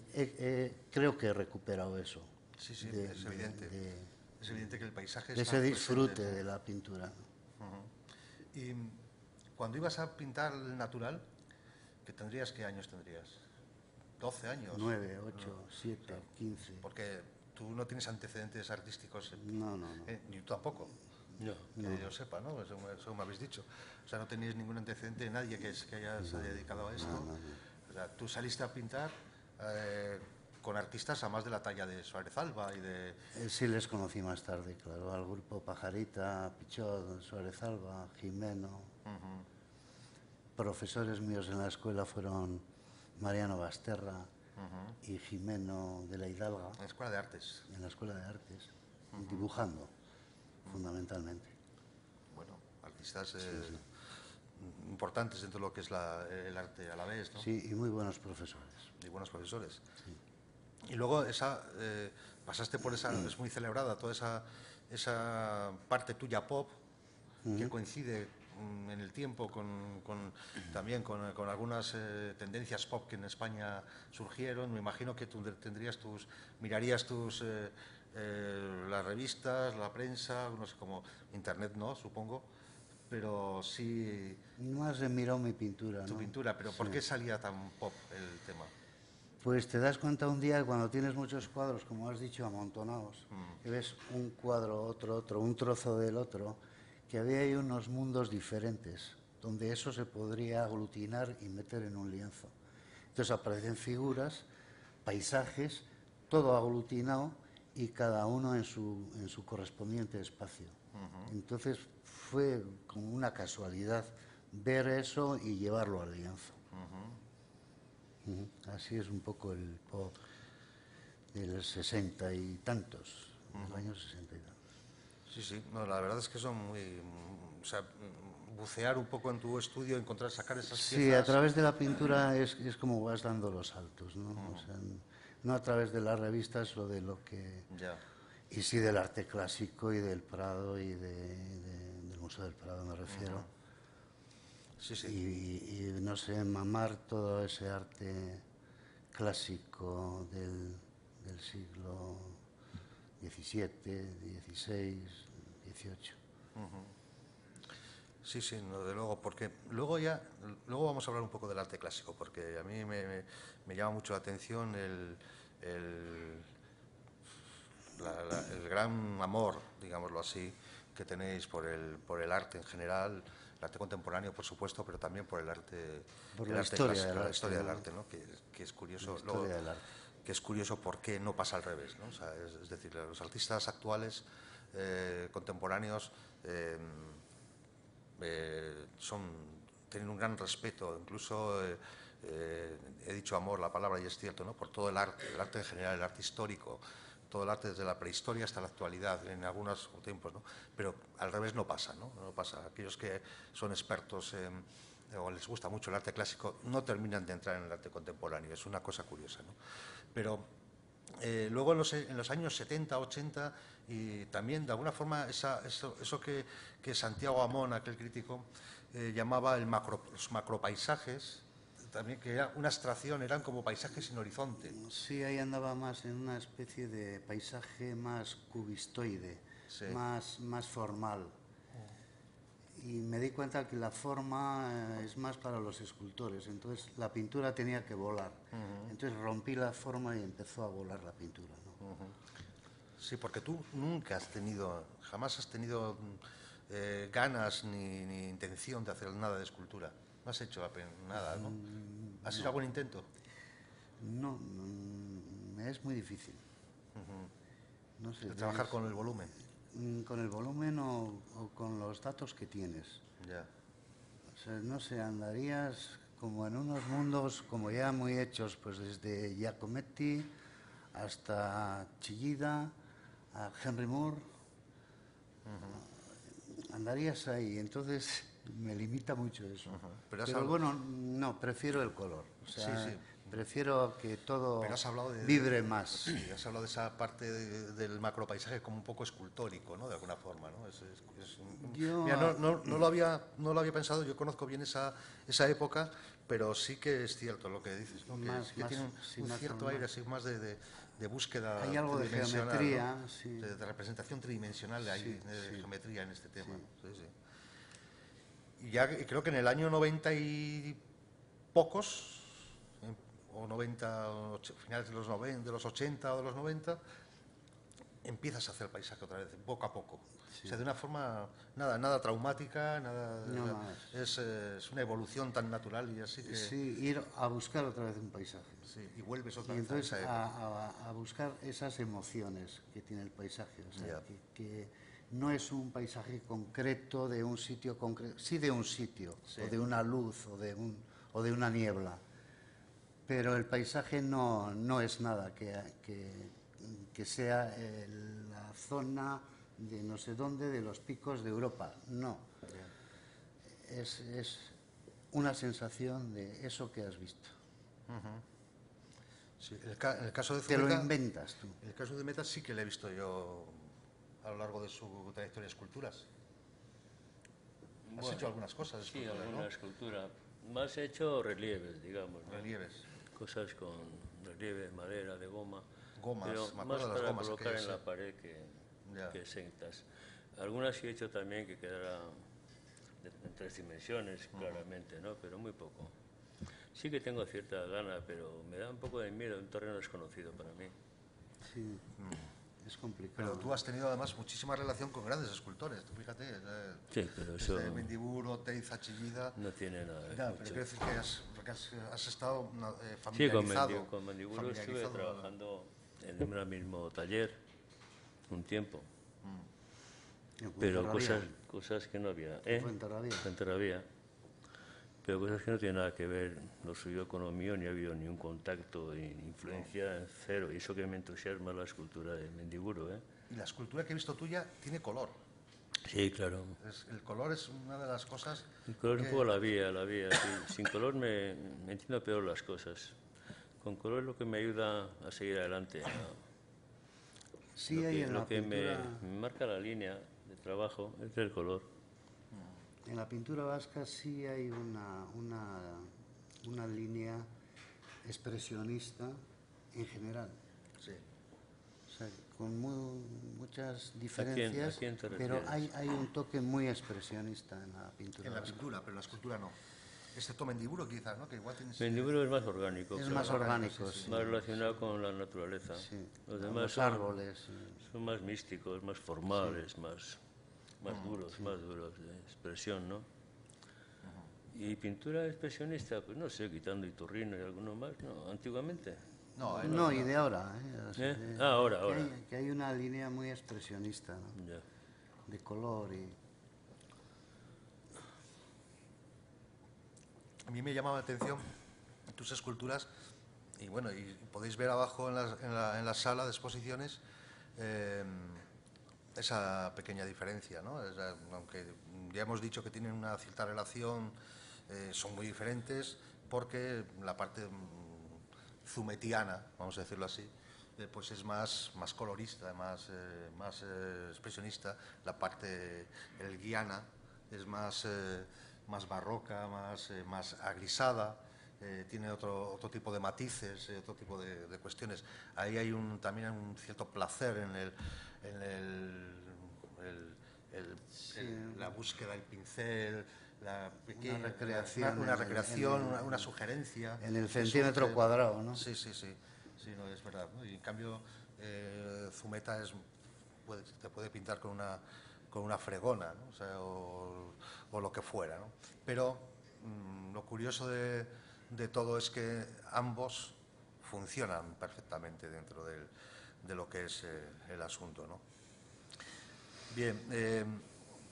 creo que he recuperado eso. Sí, es evidente. Es evidente que el paisaje de ese disfrute de la pintura. Y cuando ibas a pintar el natural, ¿qué años tendrías? ¿12 años? 9, 8, 7, 15. Porque tú no tienes antecedentes artísticos. No. Ni tú tampoco. No. Que yo sepa, ¿no? Eso me habéis dicho. O sea, no teníais ningún antecedente de nadie que se haya dedicado a esto. No. O sea, tú saliste a pintar con artistas a más de la talla de Suárez Alba y de... Sí les conocí más tarde, claro, al grupo Pajarita, Pichot, Suárez Alba, Jimeno. Profesores míos en la escuela fueron Mariano Basterra y Jimeno de la Hidalga. En la Escuela de Artes. En la Escuela de Artes, dibujando, fundamentalmente. Bueno, artistas importantes dentro de lo que es el arte a la vez, ¿no? Sí, y muy buenos profesores. Y buenos profesores. Sí. Y luego pasaste por esa, es muy celebrada, toda esa parte tuya pop, que coincide en el tiempo también con algunas tendencias pop que en España surgieron. Me imagino que tú mirarías las revistas, la prensa, no sé, como internet, ¿no? Supongo, pero sí... Más he mirado mi pintura, Tu ¿no? pintura, pero ¿por qué salía tan pop el tema? Pues te das cuenta un día cuando tienes muchos cuadros, como has dicho, amontonados, que ves un cuadro, otro, un trozo del otro, que había ahí unos mundos diferentes, donde eso se podría aglutinar y meter en un lienzo. Entonces aparecen figuras, paisajes, todo aglutinado y cada uno en su correspondiente espacio. Entonces fue como una casualidad ver eso y llevarlo al lienzo. Así es un poco el pop del 60 y tantos, del año 60 y tantos. Sí, no, la verdad es que son muy... O sea, bucear un poco en tu estudio, sacar esas piezas... Sí, a través de la pintura es como vas dando los saltos, ¿no? O sea, no a través de las revistas o de lo que... Ya. Y sí del arte clásico y del Prado y del Museo del Prado, me refiero. Sí. Y no sé, mamar todo ese arte clásico del siglo XVII, XVI, XVIII. Sí, no, de luego, porque luego vamos a hablar un poco del arte clásico, porque a mí me llama mucho la atención el gran amor, digámoslo así, que tenéis por el arte en general, el arte contemporáneo, por supuesto, pero también por el arte, por el la arte historia clásico, del la historia del arte, arte, ¿no? Que es curioso. La historia del arte. Que es curioso por qué no pasa al revés, ¿no? O sea, es decir, los artistas actuales contemporáneos tienen un gran respeto, incluso he dicho amor, la palabra, y es cierto, ¿no? Por todo el arte en general, el arte histórico, todo el arte desde la prehistoria hasta la actualidad, en algunos tiempos, ¿no? Pero al revés no pasa, ¿no? No pasa. Aquellos que son expertos o les gusta mucho el arte clásico no terminan de entrar en el arte contemporáneo, es una cosa curiosa, ¿no? Pero luego en los años 70, 80, y también de alguna forma eso que Santiago Amón, aquel crítico, llamaba los macropaisajes, también que era una abstracción, eran como paisajes sin horizonte. Sí, ahí andaba más en una especie de paisaje más cubistoide, Sí. más formal. Y me di cuenta que la forma es más para los escultores, entonces la pintura tenía que volar. Entonces rompí la forma y empezó a volar la pintura, ¿no? Sí, porque tú jamás has tenido ganas ni intención de hacer nada de escultura. No has hecho nada, ¿no? ¿Has hecho algún intento? No, es muy difícil. No sé, De trabajar con el volumen. Con el volumen o con los datos que tienes. Ya. O sea, no sé, andarías como en unos mundos como ya muy hechos, pues desde Giacometti hasta Chillida, a Henry Moore. Andarías ahí, entonces me limita mucho eso. Pero bueno, no, prefiero el color. O sea, sí. Prefiero que todo vibre más. Sí, has hablado de esa parte del macropaisaje como un poco escultórico, ¿no? De alguna forma, ¿no? Mira, no lo había pensado, yo conozco bien esa época, pero sí que es cierto lo que dices, ¿no? Que tiene un cierto aire así más de de búsqueda hay algo de tridimensional, geometría, ¿no? sí. De representación tridimensional, Sí, de sí. geometría en este tema. Sí, sí. Y ya creo que en el año 90 y pocos, o 90, finales de los 90, de los 80 o de los 90, empiezas a hacer paisaje otra vez, poco a poco. Sí. O sea, de una forma nada traumática, nada, No o sea, más. es una evolución tan natural y así que... Sí, ir a buscar otra vez un paisaje. Sí, y vuelves otra Y vez a entonces esa época. a buscar esas emociones que tiene el paisaje. O sea, Ya. que no es un paisaje concreto de un sitio concreto, sí de un sitio, Sí. o de una luz, o de una niebla. Pero el paisaje no es nada que sea la zona de no sé dónde, de los picos de Europa. No. Es una sensación de eso que has visto. Sí, en el caso de Te lo Zumeta, inventas tú. en el caso de Zumeta sí que le he visto yo a lo largo de su trayectoria esculturas. Has Bueno, hecho algunas cosas, Sí, esculturas, alguna ¿no? escultura. Más he hecho relieves, digamos. ¿no? Relieves. Cosas con relieve, madera, de goma. Gomas, pero me acuerdo más de las para gomas colocar aquellas, en la sí. pared Ya. que sentas. Algunas sí he hecho también que quedara en 3 dimensiones, claramente, ¿no? Pero muy poco. Sí que tengo cierta gana, pero me da un poco de miedo, un terreno desconocido para mí. Sí, es complicado. Pero tú has tenido además muchísima relación con grandes escultores, tú fíjate. Sí, pero eso Desde Mendiburo, Teiza, Chillida. no tiene nada de Ya, mucho. pero quiero decir que has estado Sí, familiarizado. con Mendiburo estuve familiarizado, trabajando en el mismo taller un tiempo, En pero Fuenterrabía. cosas que no había. En Fuenterrabía. Fuenterrabía. Pero cosas que no tienen nada que ver, lo suyo con lo mío, ni ha habido ni un contacto, ni influencia, cero. Y eso que me entusiasma la escultura de Mendiburo, ¿eh? Y la escultura que he visto tuya tiene color. Sí, claro. El color es una de las cosas. El color que- un poco la vía. Sí. Sin color me entiendo peor las cosas. Con color es lo que me ayuda a seguir adelante. Sí, Lo hay que, en lo la que pintura, me marca la línea de trabajo es el color. en la pintura vasca sí hay una línea expresionista en general. Sí. O sea, con muchas diferencias, ¿A quién te pero refieres? hay un toque muy expresionista en la pintura En la vasca. pintura, pero en la escultura no. Excepto Mendiburo, quizás, ¿no? Que igual tienes. Mendiburo es más orgánico. Es creo. más orgánico, sí. Más relacionado con la naturaleza. Sí, Los con demás los árboles. son más místicos, más formales, más duros de expresión, ¿no? Y pintura expresionista, pues no sé, quitando Iturrino y alguno más, no, antiguamente. No, No, y de ahora. O sea, ¿Eh? Ahora. Que hay una línea muy expresionista, ¿no? Ya. De color y... A mí me llamaba la atención tus esculturas, y bueno, y podéis ver abajo en la sala de exposiciones esa pequeña diferencia, ¿no? Aunque ya hemos dicho que tienen una cierta relación, son muy diferentes porque la parte zumetiana, vamos a decirlo así, pues es más colorista, más expresionista. La parte elguiana es más barroca, más agrisada, tiene otro tipo de matices, otro tipo de cuestiones. Ahí hay también un cierto placer en la búsqueda del pincel, una recreación, una sugerencia. En el que centímetro surge. cuadrado, ¿no? Sí, no, es verdad, ¿no? Y en cambio, Zumeta te puede pintar con una fregona, ¿no? O sea, o lo que fuera, ¿no? Pero lo curioso de todo es que ambos funcionan perfectamente dentro de lo que es el asunto, ¿no? Bien,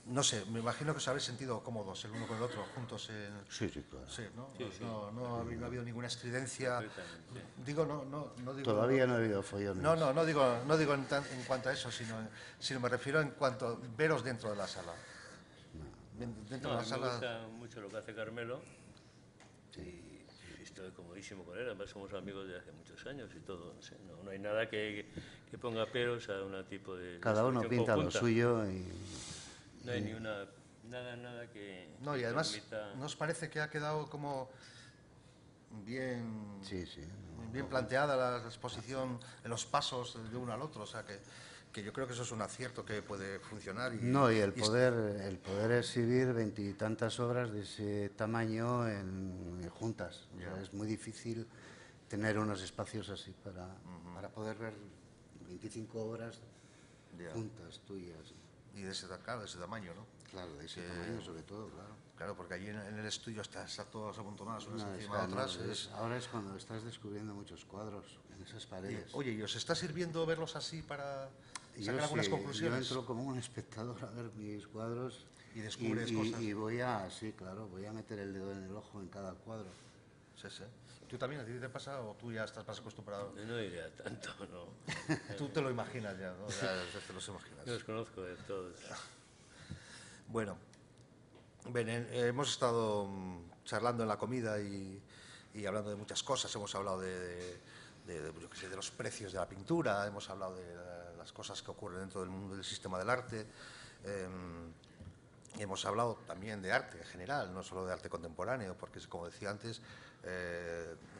no sé, me imagino que os habéis sentido cómodos el uno con el otro, juntos en... Sí, claro. Sí, ¿no? Sí. No ha habido ninguna estridencia. Perfectamente. Digo, no digo... Todavía no ha habido follones. No digo en cuanto a eso, sino me refiero en cuanto a veros dentro de la sala. Dentro de No, la me sala... gusta mucho lo que hace Carmelo. Y estoy comodísimo con él. Además somos amigos de hace muchos años y todo. No hay nada que ponga peros a un tipo de... Cada uno expresión pinta lo conjunta. suyo y... No hay ni nada que... No, y que además, permita- ¿nos parece que ha quedado como bien, Sí, sí. bien planteada la exposición en los pasos de uno al otro, o sea que yo creo que eso es un acierto que puede funcionar. No, y el poder exhibir veintitantas obras de ese tamaño juntas. O sea, es muy difícil tener unos espacios así para poder ver 25 obras juntas tuyas. Y de ese tamaño, ¿no? Claro, de ese tamaño sobre todo, claro. Claro, porque allí en el estudio está todas amontonadas unas No, encima de otras. ahora es cuando estás descubriendo muchos cuadros en esas paredes. Oye, ¿y os está sirviendo verlos así para sacar Yo algunas sí, conclusiones? yo entro como un espectador a ver mis cuadros y descubres cosas. Y voy a meter el dedo en el ojo en cada cuadro. Sí, sí. ¿Tú también a ti te pasa o tú ya estás más acostumbrado? Yo no iría tanto, no. Tú te lo imaginas ya, ¿no? Ya te los imaginas. Yo los conozco de todos. Bueno, hemos estado charlando en la comida y hablando de muchas cosas. Hemos hablado de los precios de la pintura, hemos hablado de las cosas que ocurren dentro del mundo del sistema del arte. Hemos hablado también de arte en general, no solo de arte contemporáneo, porque, como decía antes,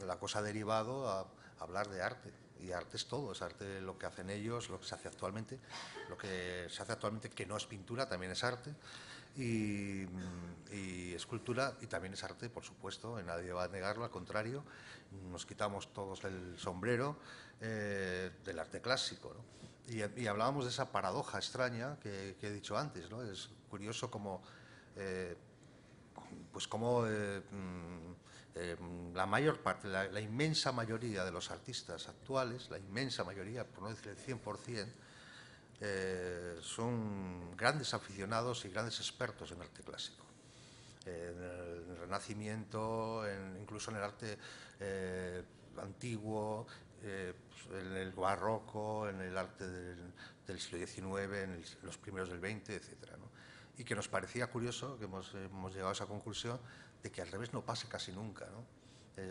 la cosa ha derivado a hablar de arte. Y arte es todo, es arte lo que hacen ellos, lo que se hace actualmente. Lo que se hace actualmente, que no es pintura, también es arte. Y escultura, y también es arte, por supuesto, nadie va a negarlo, al contrario, nos quitamos todos el sombrero del arte clásico, ¿no? Y hablábamos de esa paradoja extraña que he dicho antes, ¿no? Es curioso como la mayor parte, la inmensa mayoría de los artistas actuales, la inmensa mayoría, por no decir el 100%, son grandes aficionados y grandes expertos en arte clásico, en el Renacimiento, incluso en el arte antiguo, en el barroco, en el arte del siglo XIX, en los primeros del XX, etcétera, ¿no? Y que nos parecía curioso, que hemos llegado a esa conclusión, de que al revés no pase casi nunca, ¿no?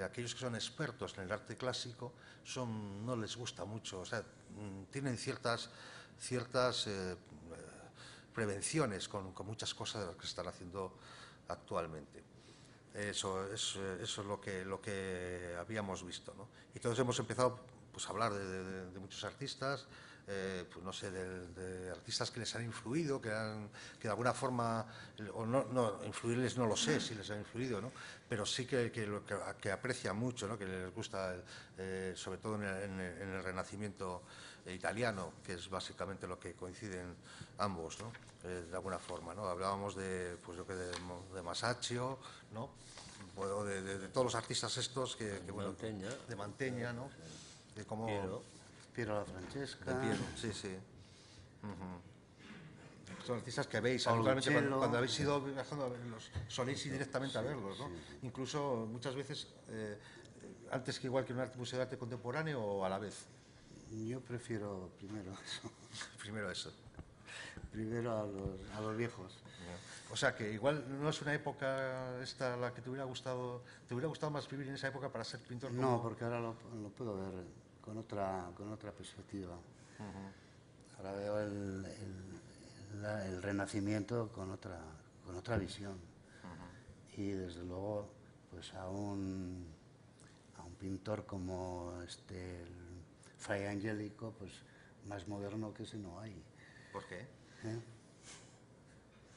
Aquellos que son expertos en el arte clásico no les gusta mucho, o sea, tienen ciertas prevenciones con muchas cosas de las que se están haciendo actualmente. Eso es lo que habíamos visto, ¿no? Y entonces hemos empezado, pues, a hablar de muchos artistas, pues no sé, de artistas que les han influido, que de alguna forma, o no influirles, no lo sé si les han influido, ¿no? Pero sí que aprecian mucho, ¿no? Que les gusta, sobre todo en el Renacimiento italiano, que es básicamente lo que coinciden ambos, ¿no? De alguna forma, ¿no? Hablábamos de Masaccio, ¿no? O de todos los artistas estos Mantegna. de Mantegna, ¿no? De cómo Piero la Francesca. de Piero, sí. Son artistas que veis habitualmente cuando habéis ido viajando a verlos, soléis ir directamente a verlos, ¿no? Sí. Incluso muchas veces antes que igual que un museo de arte contemporáneo, o a la vez. Yo prefiero primero eso. Primero eso. Primero a los viejos. O sea que igual no es una época esta la que te hubiera gustado más vivir en esa época para ser pintor. No, porque ahora lo puedo ver con otra perspectiva. Ahora veo el Renacimiento con otra visión. Y desde luego, pues a un pintor como el Fray Angelico, pues más moderno que ese no hay. ¿Por qué?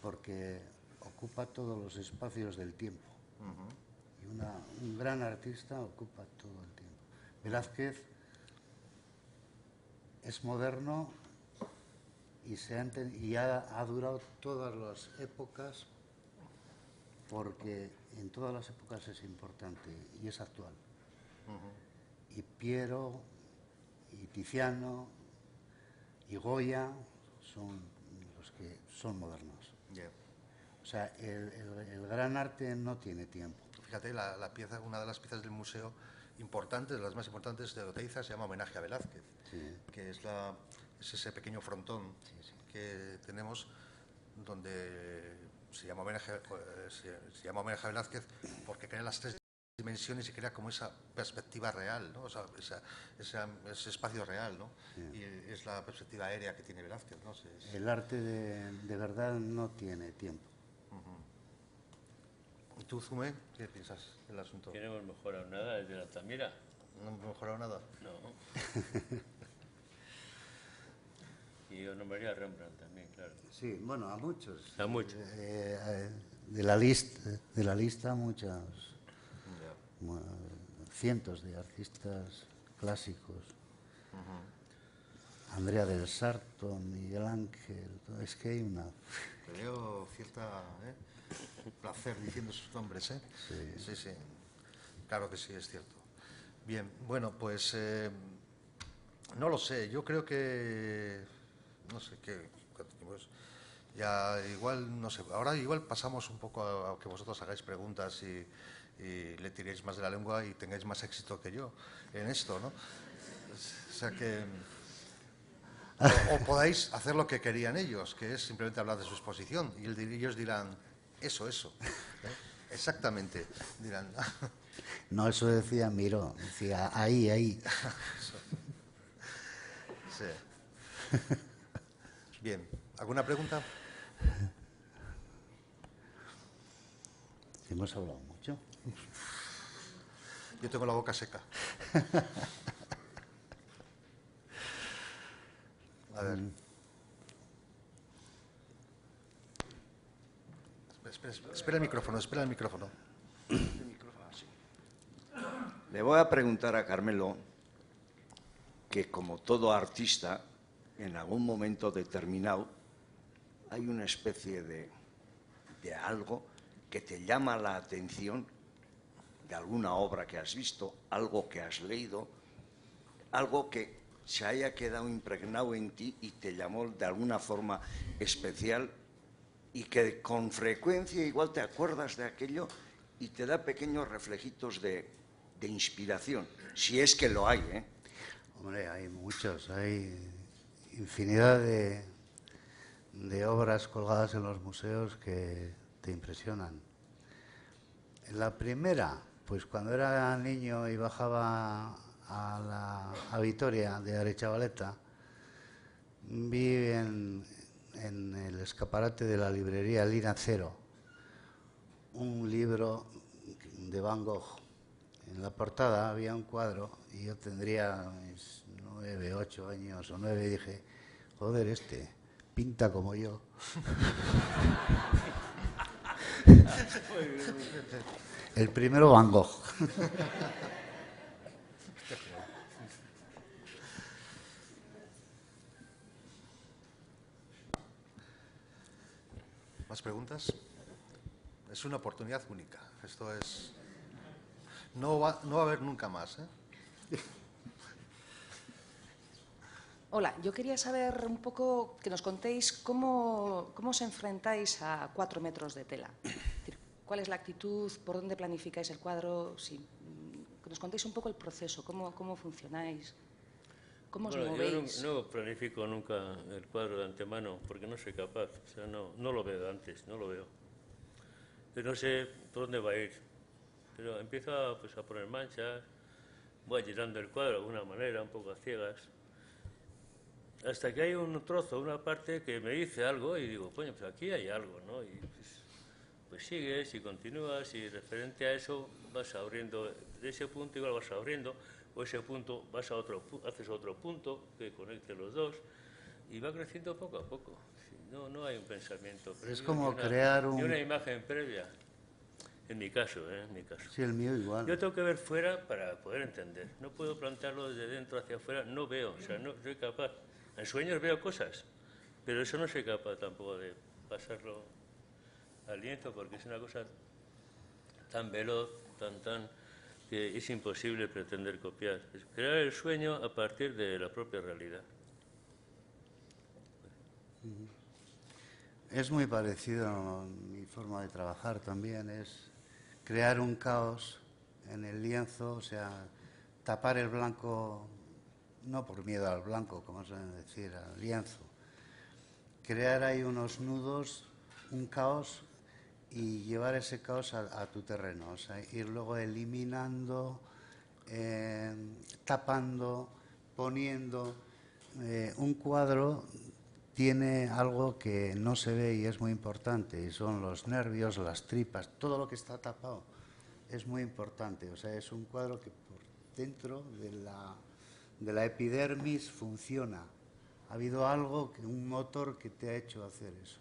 Porque ocupa todos los espacios del tiempo. Y un gran artista ocupa todo el tiempo. Velázquez es moderno y ha durado todas las épocas, porque en todas las épocas es importante y es actual. Y Piero, y Tiziano, y Goya son los que son modernos. Yeah. O sea, el gran arte no tiene tiempo. Fíjate, una de las piezas del museo importantes, de las más importantes de Oteiza, se llama Homenaje a Velázquez, que es ese pequeño frontón que tenemos, donde se llama homenaje a Velázquez porque crea las tres dimensiones y crea como esa perspectiva real, ¿no? O sea, ese espacio real, ¿no? Y es la perspectiva aérea que tiene Velázquez, ¿no? El arte de verdad no tiene tiempo. tú, Zume, qué piensas del asunto? Que no hemos mejorado nada desde la Altamira. ¿No hemos mejorado nada? No. Y yo nombraría a Rembrandt también, claro. Sí, bueno, a muchos. A muchos. De la lista muchos, cientos de artistas clásicos. Andrea del Sarto, Miguel Ángel, es que hay una... Te veo cierta placer diciendo sus nombres, ¿eh? Sí. Sí, sí. Claro que sí, es cierto. Bien, bueno, pues no lo sé. Yo creo que no sé qué. Pues, ya igual, no sé. Ahora igual pasamos un poco a que vosotros hagáis preguntas y le tiréis más de la lengua y tengáis más éxito que yo en esto, ¿no? O sea que... O podáis hacer lo que querían ellos, que es simplemente hablar de su exposición. Y ellos dirán, eso. Exactamente. Dirán. No, eso decía Miró, decía ahí. Sí. Bien. ¿Alguna pregunta? Hemos hablado mucho. Yo tengo la boca seca. A ver. Espera el micrófono. Le voy a preguntar a Carmelo que, como todo artista, en algún momento determinado hay una especie de algo que te llama la atención de alguna obra que has visto, algo que has leído, algo que se haya quedado impregnado en ti y te llamó de alguna forma especial y que con frecuencia igual te acuerdas de aquello y te da pequeños reflejitos de inspiración, si es que lo hay, ¿eh? Hombre, hay muchos, hay infinidad de obras colgadas en los museos que te impresionan. La primera, pues cuando era niño y bajaba a Vitoria de Arechavaleta, vi en el escaparate de la librería Lina Cero un libro de Van Gogh. En la portada había un cuadro y yo tendría 9, 8 años o 9 y dije, joder, pinta como yo. El primero Van Gogh. ¿Más preguntas? Es una oportunidad única. Esto es... No va a haber nunca más, ¿eh? Hola, yo quería saber un poco, que nos contéis cómo os enfrentáis a 4 metros de tela. Es decir, ¿cuál es la actitud? ¿Por dónde planificáis el cuadro? Que nos contéis un poco el proceso, cómo funcionáis, cómo os movéis. Yo no planifico nunca el cuadro de antemano porque no soy capaz. O sea, no lo veo antes, no lo veo. Pero no sé por dónde va a ir. Pero empiezo a poner manchas, voy llenando el cuadro de alguna manera, un poco a ciegas, hasta que hay un trozo, una parte que me dice algo y digo, coño, pues aquí hay algo, ¿no? Y pues sigues y continúas y referente a eso vas abriendo, de ese punto igual vas abriendo, o ese punto vas a haces otro punto que conecte los dos y va creciendo poco a poco. No hay un pensamiento previo, Es como ni una imagen previa. En mi caso, en mi caso. Sí, el mío igual. Yo tengo que ver fuera para poder entender. No puedo plantearlo desde dentro hacia afuera, no veo, o sea, no soy capaz. En sueños veo cosas, pero eso no soy capaz tampoco de pasarlo al lienzo porque es una cosa tan veloz, tan que es imposible pretender copiar. Es crear el sueño a partir de la propia realidad. Es muy parecido a mi forma de trabajar también, es crear un caos en el lienzo, o sea, tapar el blanco, no por miedo al blanco, como suelen decir, al lienzo. Crear ahí unos nudos, un caos y llevar ese caos a tu terreno, o sea, ir luego eliminando, tapando, poniendo un cuadro. tiene algo que no se ve y es muy importante, y son los nervios, las tripas, todo lo que está tapado es muy importante. O sea, es un cuadro que por dentro de la epidermis funciona. Ha habido algo, un motor que te ha hecho hacer eso.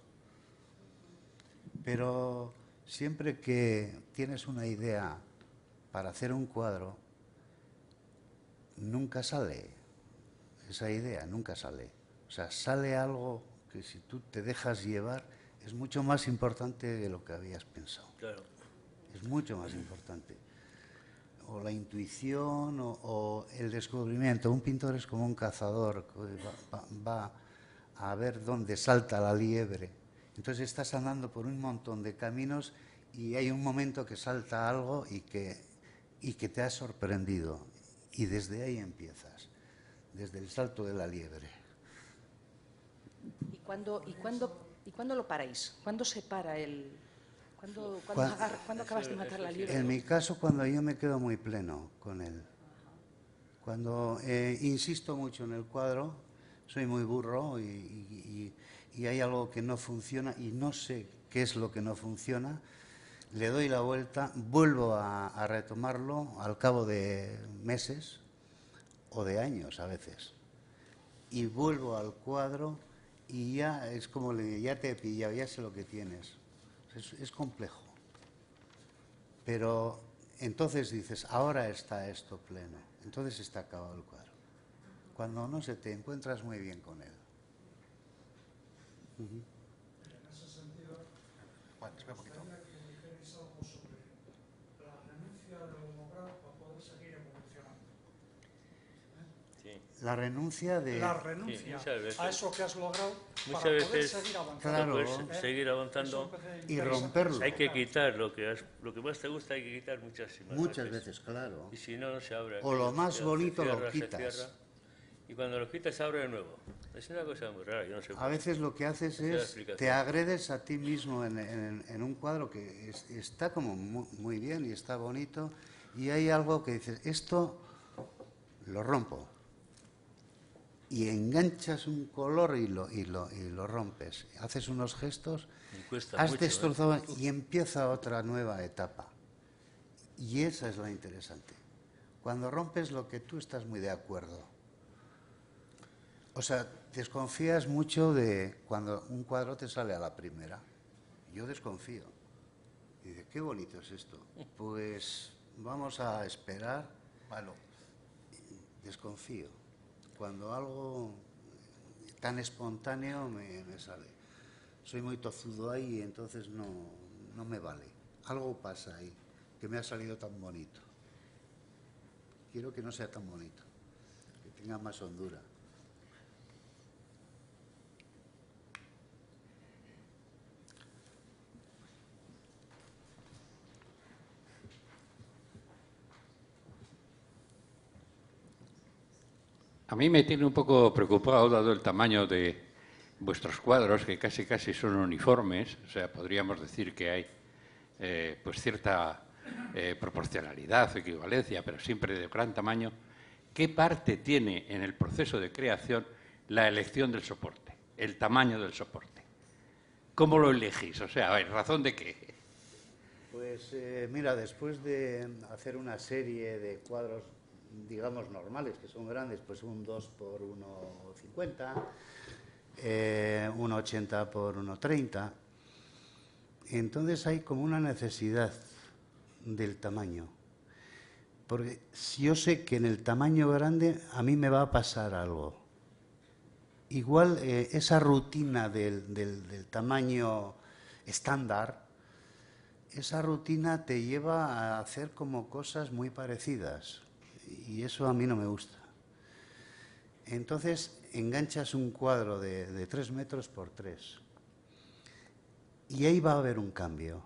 Pero siempre que tienes una idea para hacer un cuadro, nunca sale esa idea, nunca sale. O sea, sale algo que si tú te dejas llevar es mucho más importante de lo que habías pensado. Claro. Es mucho más importante. O la intuición o el descubrimiento. Un pintor es como un cazador que va a ver dónde salta la liebre. Entonces estás andando por un montón de caminos y hay un momento que salta algo y que te ha sorprendido. Y desde ahí empiezas, desde el salto de la liebre. ¿Y cuándo lo paráis? ¿Cuándo se para el...? ¿Cuándo acabas de matar la liebre? En mi caso, cuando yo me quedo muy pleno con él. Cuando insisto mucho en el cuadro, soy muy burro y hay algo que no funciona y no sé qué es lo que no funciona, le doy la vuelta, vuelvo a retomarlo al cabo de meses o de años a veces. Y vuelvo al cuadro y ya es como le digo, ya te he pillado, ya sé lo que tienes. Es complejo. Pero entonces dices, ahora está esto pleno. Entonces está acabado el cuadro. Cuando no se te encuentras muy bien con él. En ese sentido, Juan, espera un poquito. La renuncia de... La renuncia a eso que has logrado muchas para veces, poder seguir avanzando. Claro. Seguir avanzando Y romperlo. hay que quitar lo que más te gusta, hay que quitar muchas veces, claro. Y si no, no se abre. O lo más bonito se lo cierra, quitas. Y cuando lo quitas se abre de nuevo. Es una cosa muy rara, yo no sé. A veces lo que haces es, te agredes a ti mismo en un cuadro que está como muy bien y está bonito, y hay algo que dices, esto lo rompo. Y enganchas un color y lo rompes. Haces unos gestos, has destrozado y empieza otra nueva etapa. Y esa es la interesante. Cuando rompes lo que tú estás muy de acuerdo. O sea, desconfías mucho de cuando un cuadro te sale a la primera. Yo desconfío. Y dices, qué bonito es esto. Pues vamos a esperar. Bueno, desconfío. Cuando algo tan espontáneo me sale. Soy muy tozudo ahí y entonces no me vale. Algo pasa ahí, que me ha salido tan bonito. Quiero que no sea tan bonito, que tenga más hondura. A mí me tiene un poco preocupado, dado el tamaño de vuestros cuadros, que casi son uniformes. O sea, podríamos decir que hay pues cierta proporcionalidad o equivalencia, pero siempre de gran tamaño. ¿Qué parte tiene en el proceso de creación la elección del soporte, el tamaño del soporte? ¿Cómo lo elegís? O sea, ¿en razón de qué? Pues mira, después de hacer una serie de cuadros, digamos, normales, que son grandes, pues un 2 por 1,50, 1,80 por 1,30. Entonces hay como una necesidad del tamaño. Porque yo sé que en el tamaño grande a mí me va a pasar algo. Igual esa rutina del tamaño estándar, esa rutina te lleva a hacer como cosas muy parecidas. Y eso a mí no me gusta. Entonces enganchas un cuadro de 3 metros por 3. Y ahí va a haber un cambio.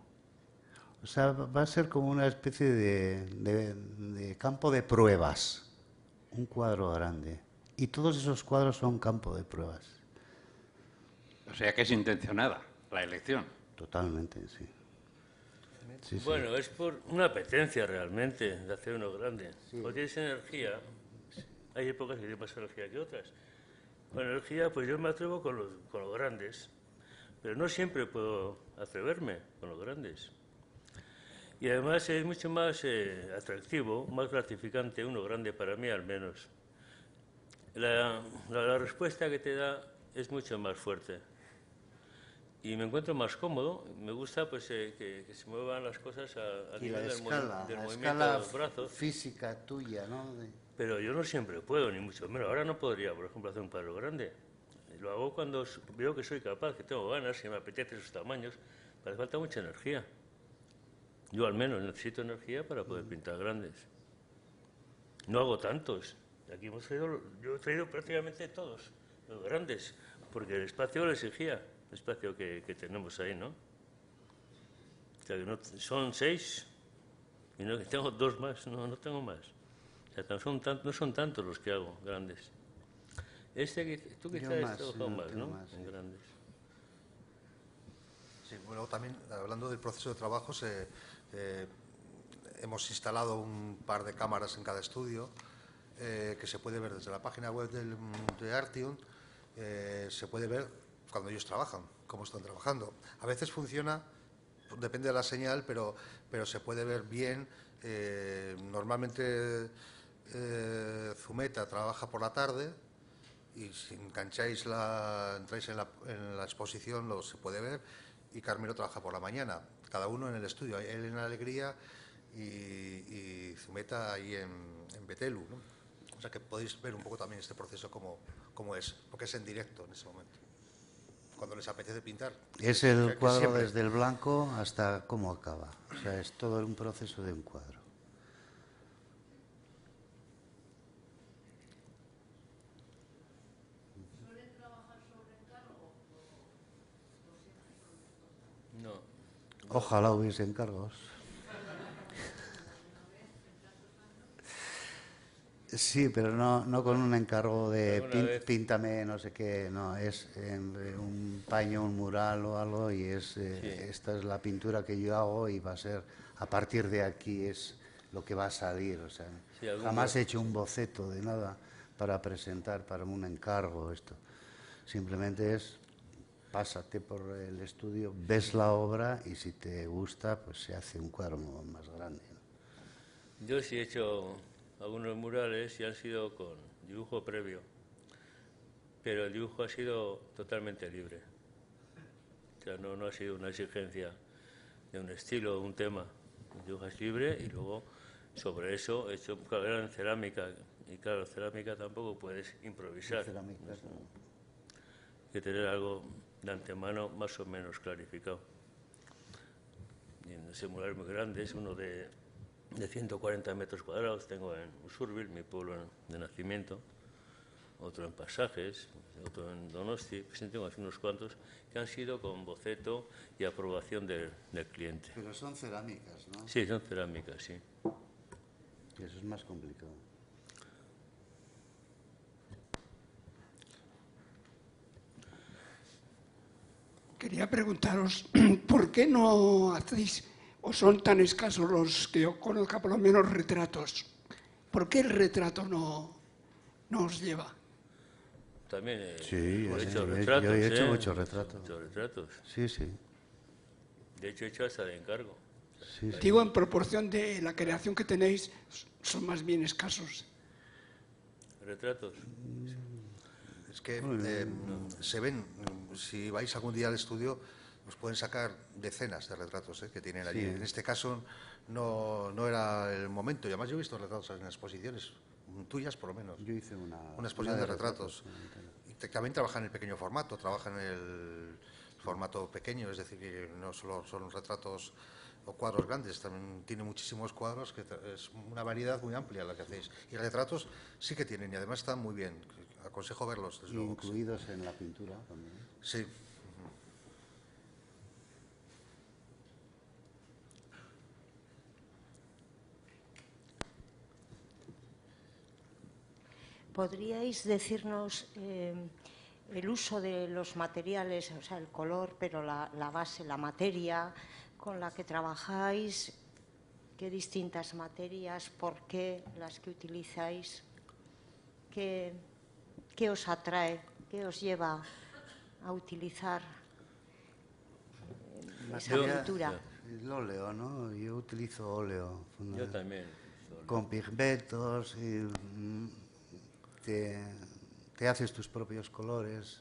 O sea, va a ser como una especie de campo de pruebas. Un cuadro grande. Y todos esos cuadros son campo de pruebas. O sea, que es intencionada la elección. Totalmente, sí. Sí, bueno, es por una apetencia realmente de hacer uno grande. Sí. Porque tienes energía, hay épocas que tienes más energía que otras. Con energía, pues yo me atrevo con los grandes, pero no siempre puedo atreverme con los grandes. Y además es mucho más atractivo, más gratificante uno grande para mí al menos. La respuesta que te da es mucho más fuerte. Y me encuentro más cómodo, me gusta pues que se muevan las cosas a nivel del movimiento de los brazos. Física tuya, ¿no? Pero yo no siempre puedo, ni mucho menos. Ahora no podría, por ejemplo, hacer un cuadro grande. Lo hago cuando veo que soy capaz, que tengo ganas, que me apetece esos tamaños. Me hace falta mucha energía. Yo al menos necesito energía para poder pintar grandes. No hago tantos. Aquí yo he traído prácticamente todos, los grandes, porque el espacio lo exigía, el espacio que tenemos ahí, ¿no? O sea, que son 6 y no, tengo 2 más, no tengo más. O sea, no son tantos los que hago, grandes. Tú quizás has trabajado más, ¿no? Más, en grandes. Sí, bueno, también hablando del proceso de trabajo, hemos instalado un par de cámaras en cada estudio que se puede ver desde la página web de Artium. Se puede ver cuando ellos trabajan, cómo están trabajando. A veces funciona, depende de la señal, pero se puede ver bien. Normalmente Zumeta trabaja por la tarde y si entráis en la exposición se puede ver, y Carmelo trabaja por la mañana, cada uno en el estudio, él en Alegría y Zumeta ahí en Betelu, ¿no? O sea que podéis ver un poco también este proceso cómo es, porque es en directo en ese momento, cuando les apetece pintar. Es el cuadro desde el blanco hasta cómo acaba, o sea, es todo un proceso de un cuadro. ¿Suelen trabajar sobre encargo? No. Ojalá hubiese encargos. Sí, pero no con un encargo de píntame no sé qué, no, es en un paño, un mural o algo, y esta es la pintura que yo hago y va a ser, a partir de aquí es lo que va a salir, o sea, jamás he hecho un boceto de nada para presentar, para un encargo esto, simplemente es pásate por el estudio, ves la obra y si te gusta pues se hace un cuadro más grande, ¿no? Yo sí he hecho algunos murales y han sido con dibujo previo, pero el dibujo ha sido totalmente libre. O sea, no ha sido una exigencia de un estilo, de un tema. El dibujo es libre y luego sobre eso he hecho, claro, era en cerámica, y claro, cerámica tampoco puedes improvisar. Cerámica, hay que tener algo de antemano más o menos clarificado. Y en ese mural muy grande es uno de 140 metros cuadrados, tengo en Usurbil, mi pueblo de nacimiento, otro en Pasajes, otro en Donosti, pues tengo así unos cuantos que han sido con boceto y aprobación del cliente. Pero son cerámicas, ¿no? Sí, son cerámicas, sí. Y eso es más complicado. Quería preguntaros, ¿por qué no hacéis, o son tan escasos los que yo conozca, por lo menos retratos? ¿Por qué el retrato no os lleva? También sí, he hecho retratos. Yo he hecho muchos retratos. Muchos retratos. Sí, sí. De hecho, he hecho hasta de encargo. Sí, sí. Digo, en proporción de la creación que tenéis, son más bien escasos. ¿Retratos? Es que se ven, si vais algún día al estudio, os pueden sacar decenas de retratos que tienen allí. Sí. En este caso no era el momento, y además yo he visto retratos en exposiciones, tuyas por lo menos. Yo hice una exposición de retratos. Y también trabaja en el pequeño formato, trabaja en el formato pequeño, es decir, que no solo son retratos o cuadros grandes, también tiene muchísimos cuadros, que es una variedad muy amplia la que hacéis. Y retratos sí que tienen, y además están muy bien. Aconsejo verlos. Desde luego, incluidos en la pintura también. Sí. ¿Podríais decirnos el uso de los materiales, o sea, el color, pero la base, la materia con la que trabajáis? ¿Qué distintas materias? ¿Por qué las que utilizáis? ¿Qué os atrae ¿Qué os lleva a utilizar esa pintura? El óleo, ¿no? Yo utilizo óleo. Yo también. Con pigmentos y te haces tus propios colores,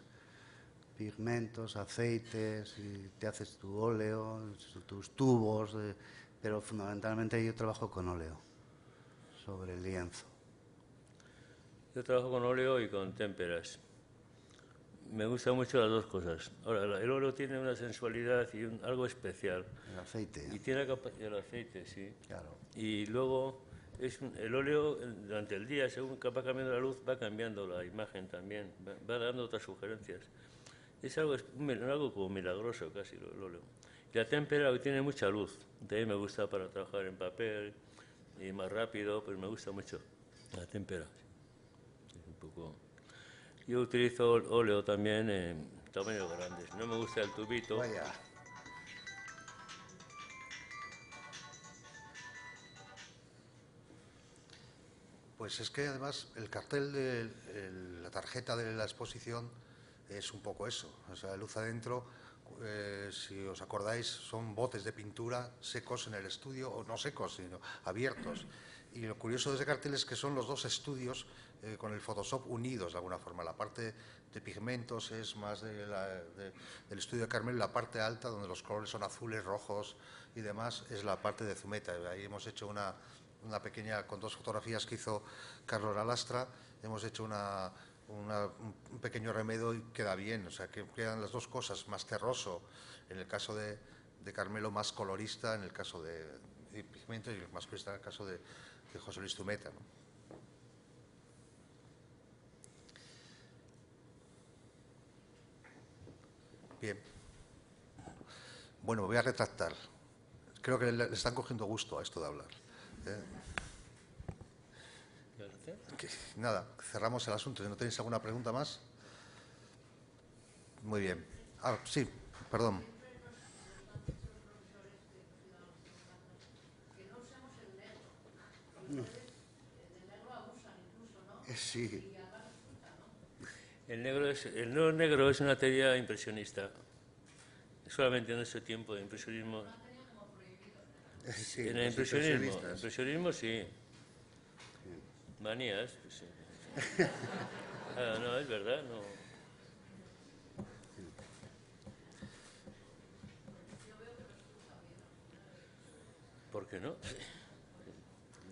pigmentos, aceites, y te haces tu óleo, tus tubos, pero fundamentalmente yo trabajo con óleo sobre el lienzo. Yo trabajo con óleo y con témperas. Me gustan mucho las dos cosas. Ahora, el óleo tiene una sensualidad y algo especial. El aceite. Y tiene el aceite, sí. Claro. Y luego el óleo durante el día, según va cambiando la luz, va cambiando la imagen también, va dando otras sugerencias. Es algo como milagroso casi el óleo. Y la témpera tiene mucha luz. También me gusta para trabajar en papel y más rápido, pues me gusta mucho la témpera. Es un poco... Yo utilizo óleo también en tamaños grandes. No me gusta el tubito. Vaya. Pues es que además el cartel de la tarjeta de la exposición es un poco eso. O sea, luz adentro, si os acordáis, son botes de pintura secos en el estudio, o no secos, sino abiertos. Y lo curioso de ese cartel es que son los dos estudios con el Photoshop unidos de alguna forma. La parte de pigmentos es más del estudio de Carmelo, la parte alta, donde los colores son azules, rojos y demás, es la parte de Zumeta. Ahí hemos hecho una pequeña, con dos fotografías que hizo Carlos Lalastra, hemos hecho un pequeño remedio y queda bien. O sea, que quedan las dos cosas, más terroso en el caso de Carmelo, más colorista en el caso de pigmentos, y más colorista en el caso de José Luis Zumeta, ¿no? Bien. Bueno, me voy a retractar. Creo que le están cogiendo gusto a esto de hablar. Nada, cerramos el asunto. Si no tenéis alguna pregunta más. Muy bien. Ah, sí, perdón. Sí. El negro es una teoría impresionista. Solamente en ese tiempo de impresionismo. Sí, en el impresionismo sí. Manías, pues sí. No, es verdad, no. ¿Por qué no?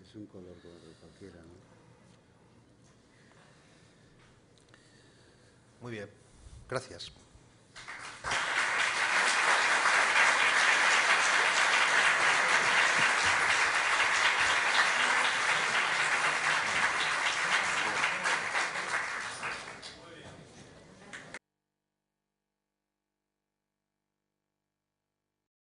Es un color cualquiera, ¿no? Muy bien, gracias.